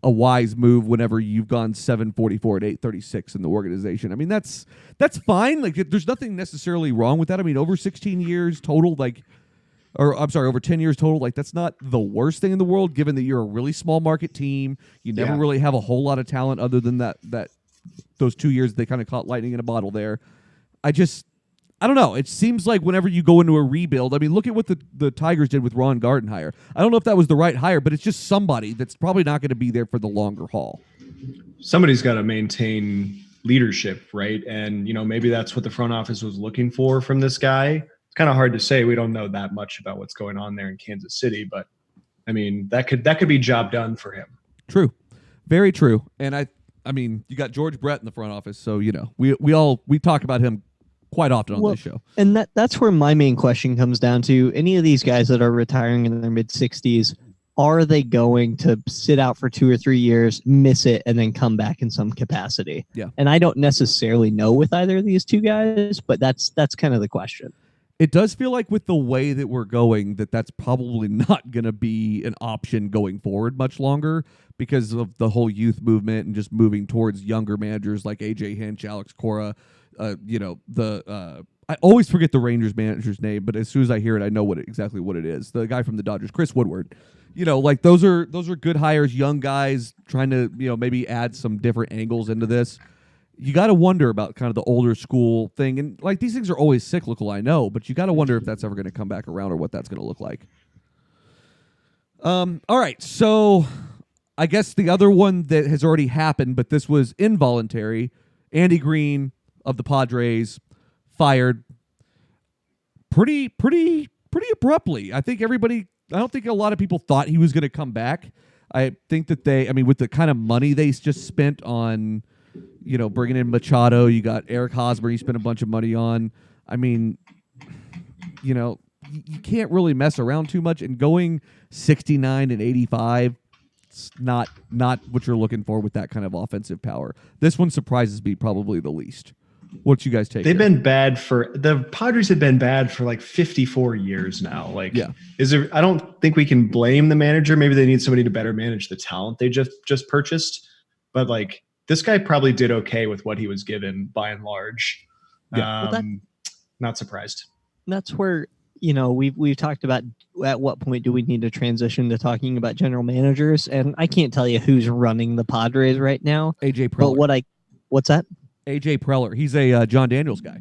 wise move whenever you've gone 744 and 836 in the organization. I mean, that's fine. Like, there's nothing necessarily wrong with that. I mean, over 16 years total, over 10 years total, like, that's not the worst thing in the world, given that you're a really small market team. You never really have a whole lot of talent other than that those 2 years they kind of caught lightning in a bottle there. I don't know. It seems like whenever you go into a rebuild, I mean, look at what the Tigers did with Ron Gardenhire. I don't know if that was the right hire, but it's just somebody that's probably not going to be there for the longer haul. Somebody's got to maintain leadership, right? And, maybe that's what the front office was looking for from this guy. It's kind of hard to say. We don't know that much about what's going on there in Kansas City, but I mean, that could be job done for him. True. Very true. And I mean, you got George Brett in the front office, so, we talk about him quite often on this show. And that's where my main question comes down to. Any of these guys that are retiring in their mid-60s, are they going to sit out for 2 or 3 years, miss it, and then come back in some capacity? Yeah. And I don't necessarily know with either of these two guys, but that's kind of the question. It does feel like with the way that we're going, that's probably not going to be an option going forward much longer because of the whole youth movement and just moving towards younger managers like AJ Hinch, Alex Cora. I always forget the Rangers manager's name, but as soon as I hear it, I know exactly what it is. The guy from the Dodgers, Chris Woodward. Like those are good hires, young guys trying to maybe add some different angles into this. You got to wonder about kind of the older school thing, and like these things are always cyclical, I know, but you got to wonder if that's ever going to come back around or what that's going to look like. All right, so I guess the other one that has already happened, but this was involuntary. Andy Green of the Padres fired pretty abruptly. I don't think a lot of people thought he was going to come back. I think that with the kind of money they just spent on, bringing in Machado, you got Eric Hosmer, you spent a bunch of money on. I mean, you can't really mess around too much, and going 69 and 85, it's not what you're looking for with that kind of offensive power. This one surprises me probably the least. What you guys take? The Padres have been bad for like 54 years now. Like, yeah. I don't think we can blame the manager. Maybe they need somebody to better manage the talent they just purchased. But like, this guy probably did okay with what he was given by and large. Yeah. Not surprised. That's where, we've talked about at what point do we need to transition to talking about general managers. And I can't tell you who's running the Padres right now. AJ Preller. But what's that? AJ Preller. He's a John Daniels guy.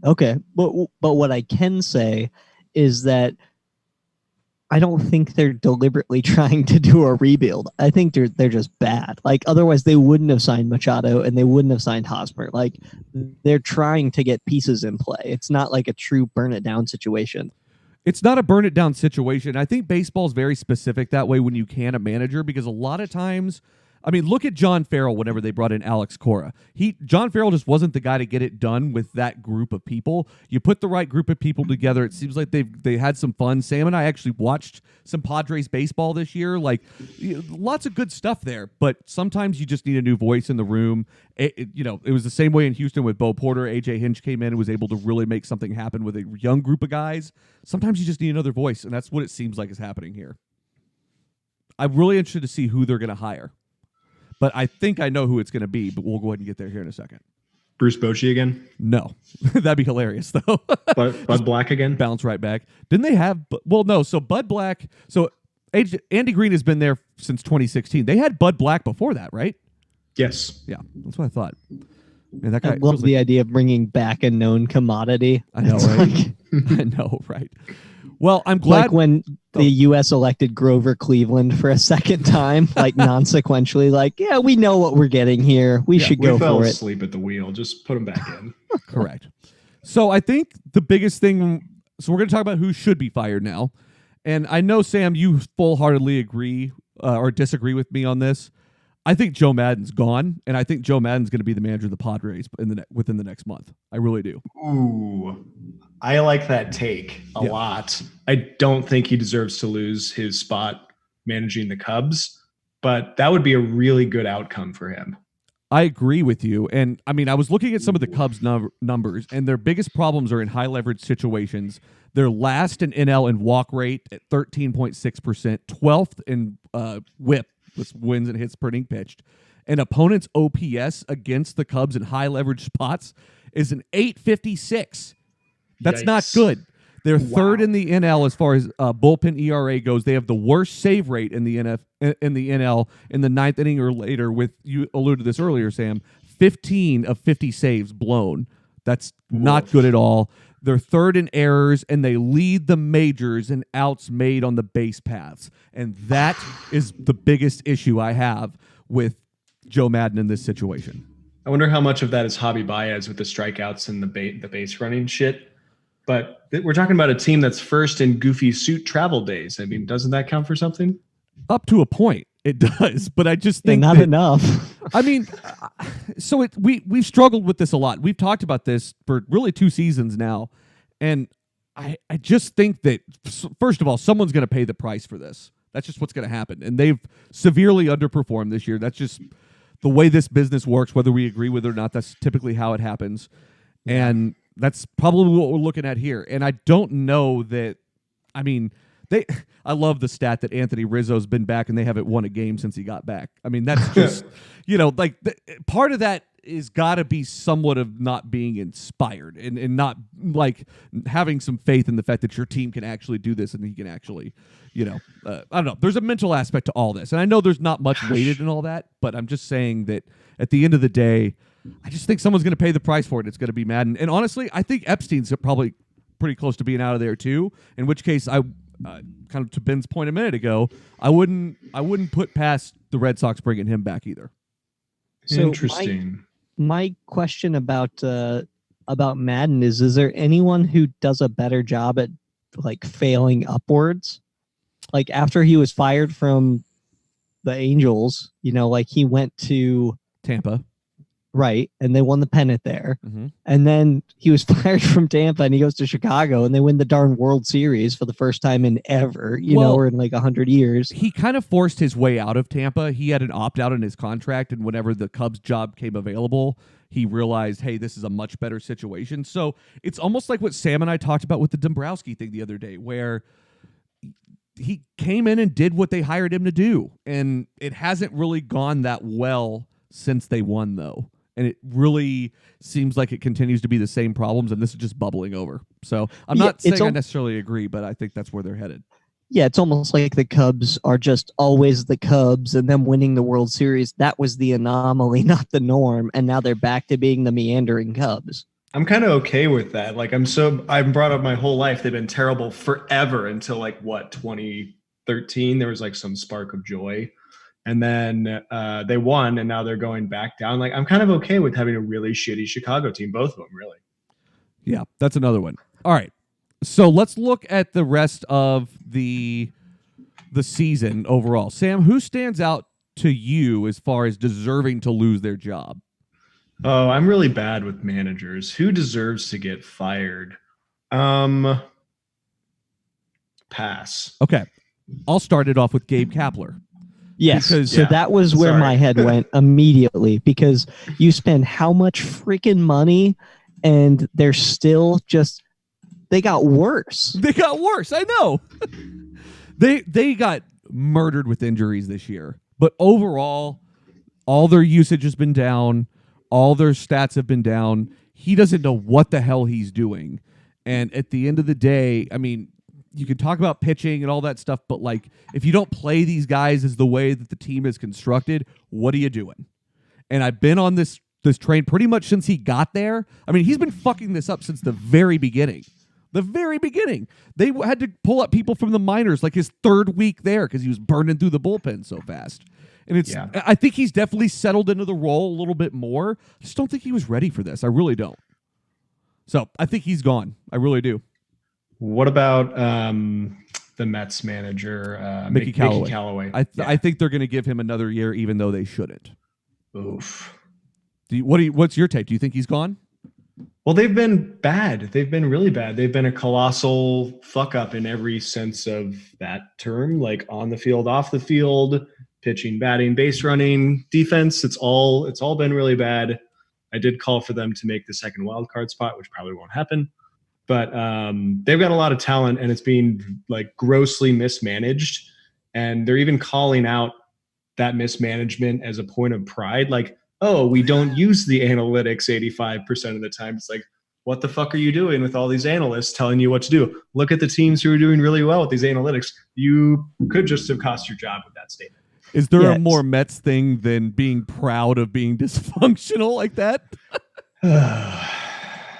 Okay. But what I can say is that I don't think they're deliberately trying to do a rebuild. I think they're just bad. Like, otherwise they wouldn't have signed Machado and they wouldn't have signed Hosmer. Like, they're trying to get pieces in play. It's not like a true burn it down situation. It's not a burn it down situation. I think baseball is very specific that way when you can a manager, because a lot of times, I mean, look at John Farrell whenever they brought in Alex Cora. John Farrell just wasn't the guy to get it done with that group of people. You put the right group of people together, it seems like they had some fun. Sam and I actually watched some Padres baseball this year. Like, lots of good stuff there, but sometimes you just need a new voice in the room. It was the same way in Houston with Bo Porter. AJ Hinch came in and was able to really make something happen with a young group of guys. Sometimes you just need another voice, and that's what it seems like is happening here. I'm really interested to see who they're going to hire. But I think I know who it's going to be, but we'll go ahead and get there here in a second. Bruce Bochy again? No. That'd be hilarious, though. Bud Black again? Bounce right back. Didn't they have... Well, no. So Bud Black... So Andy Green has been there since 2016. They had Bud Black before that, right? Yes. Yeah, that's what I thought. Man, that guy I love feels the idea of bringing back a known commodity. I know, It's right? like, I know, right? Well, I'm glad... like when the U.S. elected Grover Cleveland for a second time, like non-sequentially, like, yeah, we know what we're getting here. We should go we fell for it. asleep at the wheel. Just put him back in. Correct. So I think the biggest thing... So we're going to talk about who should be fired now. And I know, Sam, you full-heartedly agree or disagree with me on this. I think Joe Madden's gone, and I think Joe Madden's going to be the manager of the Padres within the next month. I really do. Ooh, I like that take a lot. I don't think he deserves to lose his spot managing the Cubs, but that would be a really good outcome for him. I agree with you. And I mean, I was looking at some of the Cubs numbers, and their biggest problems are in high leverage situations. They're last in NL in walk rate at 13.6%, 12th in whip, with wins and hits per inning pitched. And opponents' OPS against the Cubs in high leverage spots is an 856. That's not good. They're third in the NL as far as bullpen ERA goes. They have the worst save rate in the NL in the ninth inning or later. With you alluded to this earlier, Sam. 15 of 50 saves blown. That's not good at all. They're third in errors, and they lead the majors in outs made on the base paths. And that is the biggest issue I have with Joe Madden in this situation. I wonder how much of that is Javi Baez with the strikeouts and the base running shit. But we're talking about a team that's first in goofy suit travel days. I mean, doesn't that count for something? Up to a point, it does. But I just think not enough. I mean, so we've struggled with this a lot. We've talked about this for really 2 seasons now. And I just think that, first of all, someone's going to pay the price for this. That's just what's going to happen. And they've severely underperformed this year. That's just the way this business works, whether we agree with it or not. That's typically how it happens. And that's probably what we're looking at here. And I don't know that, I mean, I love the stat that Anthony Rizzo's been back and they haven't won a game since he got back. I mean, that's just, like part of that is got to be somewhat of not being inspired and not like having some faith in the fact that your team can actually do this and he can actually, I don't know. There's a mental aspect to all this. And I know there's not much weighted in all that, but I'm just saying that at the end of the day, I just think someone's going to pay the price for it. It's going to be Madden. And honestly, I think Epstein's probably pretty close to being out of there too, in which case I kind of to Ben's point a minute ago, I wouldn't put past the Red Sox bringing him back either. So Interesting. My question about Madden is there anyone who does a better job at like failing upwards? Like after he was fired from the Angels, like he went to Tampa. Right, and they won the pennant there. Mm-hmm. And then he was fired from Tampa and he goes to Chicago and they win the darn World Series for the first time in ever, or in like 100 years. He kind of forced his way out of Tampa. He had an opt-out in his contract, and whenever the Cubs job came available, he realized, hey, this is a much better situation. So it's almost like what Sam and I talked about with the Dombrowski thing the other day, where he came in and did what they hired him to do. And it hasn't really gone that well since they won, though. And it really seems like it continues to be the same problems, and this is just bubbling over. So I'm not saying I necessarily agree, but I think that's where they're headed. Yeah, it's almost like the Cubs are just always the Cubs, and them winning the World Series, that was the anomaly, not the norm, and now they're back to being the meandering Cubs. I'm kind of okay with that. Like I'm brought up my whole life. They've been terrible forever until 2013. There was like some spark of joy. And then they won, and now they're going back down. Like, I'm kind of okay with having a really shitty Chicago team, both of them, really. Yeah, that's another one. All right. So let's look at the rest of the season overall. Sam, who stands out to you as far as deserving to lose their job? Oh, I'm really bad with managers. Who deserves to get fired? Pass. Okay. I'll start it off with Gabe Kapler. Yes. Because- So Yeah. that was where Sorry. my head went immediately, because you spend how much freaking money and they're still just, they got worse. They got worse. I know. they got murdered with injuries this year. But overall, all their usage has been down. All their stats have been down. He doesn't know what the hell he's doing. And at the end of the day, I mean, you can talk about pitching and all that stuff, but like if you don't play these guys as the way that the team is constructed, what are you doing? And I've been on this train pretty much since he got there. I mean, he's been fucking this up since the very beginning. The very beginning. They had to pull up people from the minors like his third week there because he was burning through the bullpen so fast. And I think he's definitely settled into the role a little bit more. I just don't think he was ready for this. I really don't. So I think he's gone. I really do. What about the Mets manager, Mickey Callaway. Callaway? I think they're going to give him another year, even though they shouldn't. Oof. What's your take? Do you think he's gone? Well, they've been bad. They've been really bad. They've been a colossal fuck up in every sense of that term, like on the field, off the field, pitching, batting, base running, defense. It's all been really bad. I did call for them to make the second wild card spot, which probably won't happen. But they've got a lot of talent, and it's being like grossly mismanaged. And they're even calling out that mismanagement as a point of pride. Like, oh, we don't use the analytics 85% of the time. It's like, what the fuck are you doing with all these analysts telling you what to do? Look at the teams who are doing really well with these analytics. You could just have cost your job with that statement. Is there a Yes. more Mets thing than being proud of being dysfunctional like that?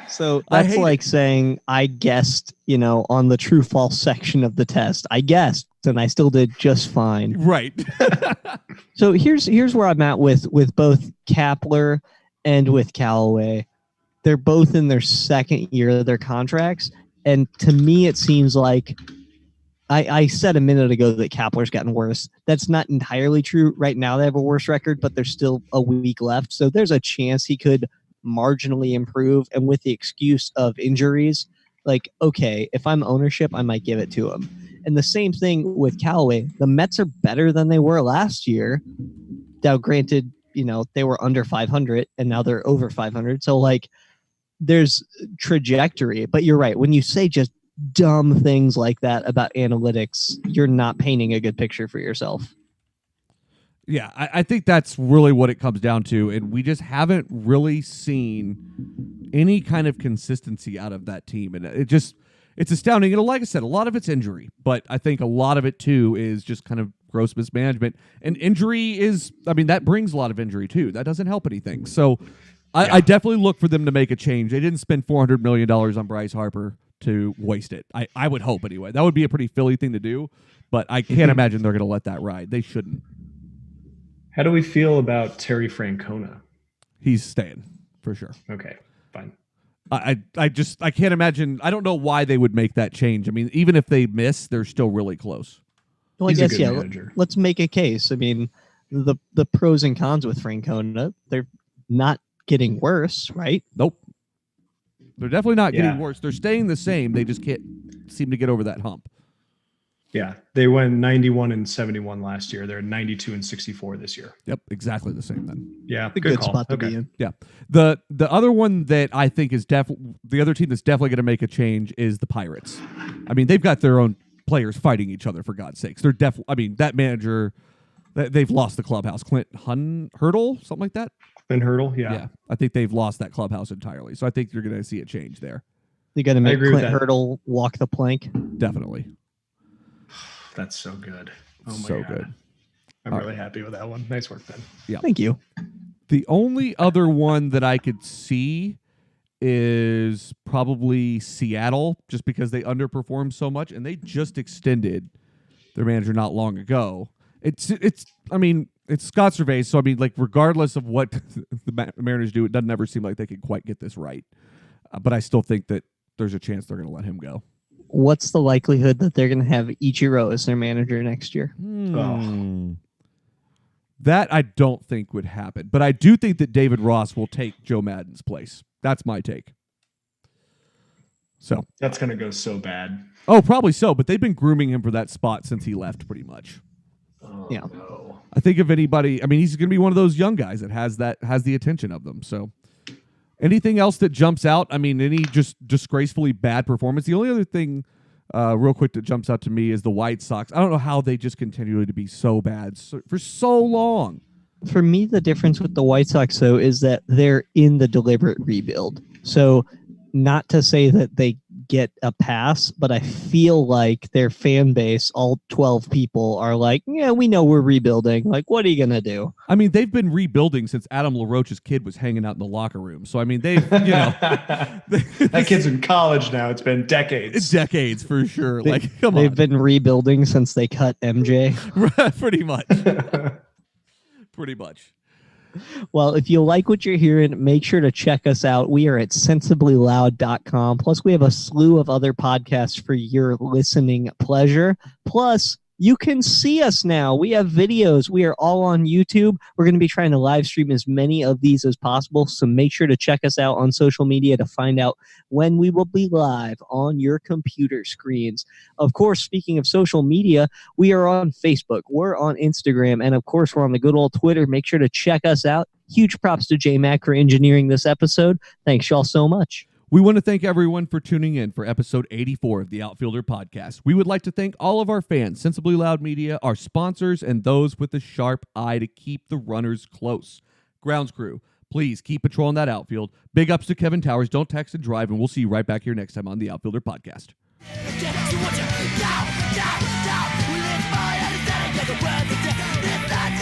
So I that's hate like saying I guessed, on the true false section of the test. I guessed and I still did just fine. Right. So here's where I'm at with both Kapler and with Callaway. They're both in their second year of their contracts. And to me, it seems like I said a minute ago that Kapler's gotten worse. That's not entirely true. Right now they have a worse record, but there's still a week left. So there's a chance he could marginally improve. And with the excuse of injuries, like, okay, if I'm ownership, I might give it to him. And the same thing with Callaway. The Mets are better than they were last year. Now, granted, they were under 500 and now they're over 500. So like there's trajectory, but you're right. When you say just dumb things like that about analytics, you're not painting a good picture for yourself. Yeah, I think that's really what it comes down to. And we just haven't really seen any kind of consistency out of that team. And it's astounding. And like I said, a lot of it's injury, but I think a lot of it too is just kind of gross mismanagement. And injury that brings a lot of injury too. That doesn't help anything. So I definitely look for them to make a change. They didn't spend $400 million on Bryce Harper to waste it. I would hope anyway. That would be a pretty Philly thing to do, but I can't imagine they're going to let that ride. They shouldn't. How do we feel about Terry Francona? He's staying for sure. Okay, fine. I can't imagine. I don't know why they would make that change. I mean, even if they miss, they're still really close. Well, He's I a guess, good manager. let's make a case. I mean, the pros and cons with Francona, they're not getting worse, right? Nope. They're definitely not getting Yeah. worse. They're staying the same. They just can't seem to get over that hump. Yeah, they went 91-71 last year. They're 92-64 this year. Yep, exactly the same then. Yeah, A good call. spot to Okay. be in. Yeah. The other one that I think is the other team that's definitely going to make a change is the Pirates. I mean, they've got their own players fighting each other, for God's sakes. They're that manager, they've lost the clubhouse. Clint Hurdle, something like that. Clint Hurdle, yeah. I think they've lost that clubhouse entirely. So I think you're going to see a change there. They're going to make agree with Clint that. Hurdle walk the plank. Definitely. That's so good. Oh my So God. good. I'm All really happy with that one. Nice work, Ben. Thank you. The only other one that I could see is probably Seattle, just because they underperformed so much, and they just extended their manager not long ago. It's Scott Cervais, so I mean, like, regardless of what the Mariners do, it doesn't ever seem like they can quite get this right. But I still think that there's a chance they're going to let him go. what's the likelihood that they're going to have Ichiro as their manager next year? That I don't think would happen. But I do think that David Ross will take Joe Madden's place. That's my take. So That's going to go so bad. Oh, probably so. But they've been grooming him for that spot since he left, pretty much. Oh, Yeah. no. I think if anybody, I mean, he's going to be one of those young guys that has the attention of them. So anything else that jumps out? I mean, any just disgracefully bad performance? The only other thing, real quick, that jumps out to me is the White Sox. I don't know how they just continue to be so bad for so long. For me, the difference with the White Sox, though, is that they're in the deliberate rebuild. So not to say that they get a pass, but I feel like their fan base, all 12 people, are like, yeah, we know we're rebuilding. Like, what are you going to do? I mean, they've been rebuilding since Adam LaRoche's kid was hanging out in the locker room. So, I mean, they've, That kid's in college now. It's been decades. Decades for sure. Come They've on. been rebuilding since they cut MJ. Pretty much. Pretty much. Well, if you like what you're hearing, make sure to check us out. We are at sensiblyloud.com. Plus, we have a slew of other podcasts for your listening pleasure. Plus, you can see us now. We have videos. We are all on YouTube. We're going to be trying to live stream as many of these as possible. So make sure to check us out on social media to find out when we will be live on your computer screens. Of course, speaking of social media, we are on Facebook. We're on Instagram. And of course, we're on the good old Twitter. Make sure to check us out. Huge props to J-Mac for engineering this episode. Thanks y'all so much. We want to thank everyone for tuning in for episode 84 of the Outfielder podcast. We would like to thank all of our fans, Sensibly Loud Media, our sponsors, and those with a sharp eye to keep the runners close. Grounds crew, please keep patrolling that outfield. Big ups to Kevin Towers. Don't text and drive, and we'll see you right back here next time on the Outfielder podcast. Get to what you now, we live by understanding, get the words of death,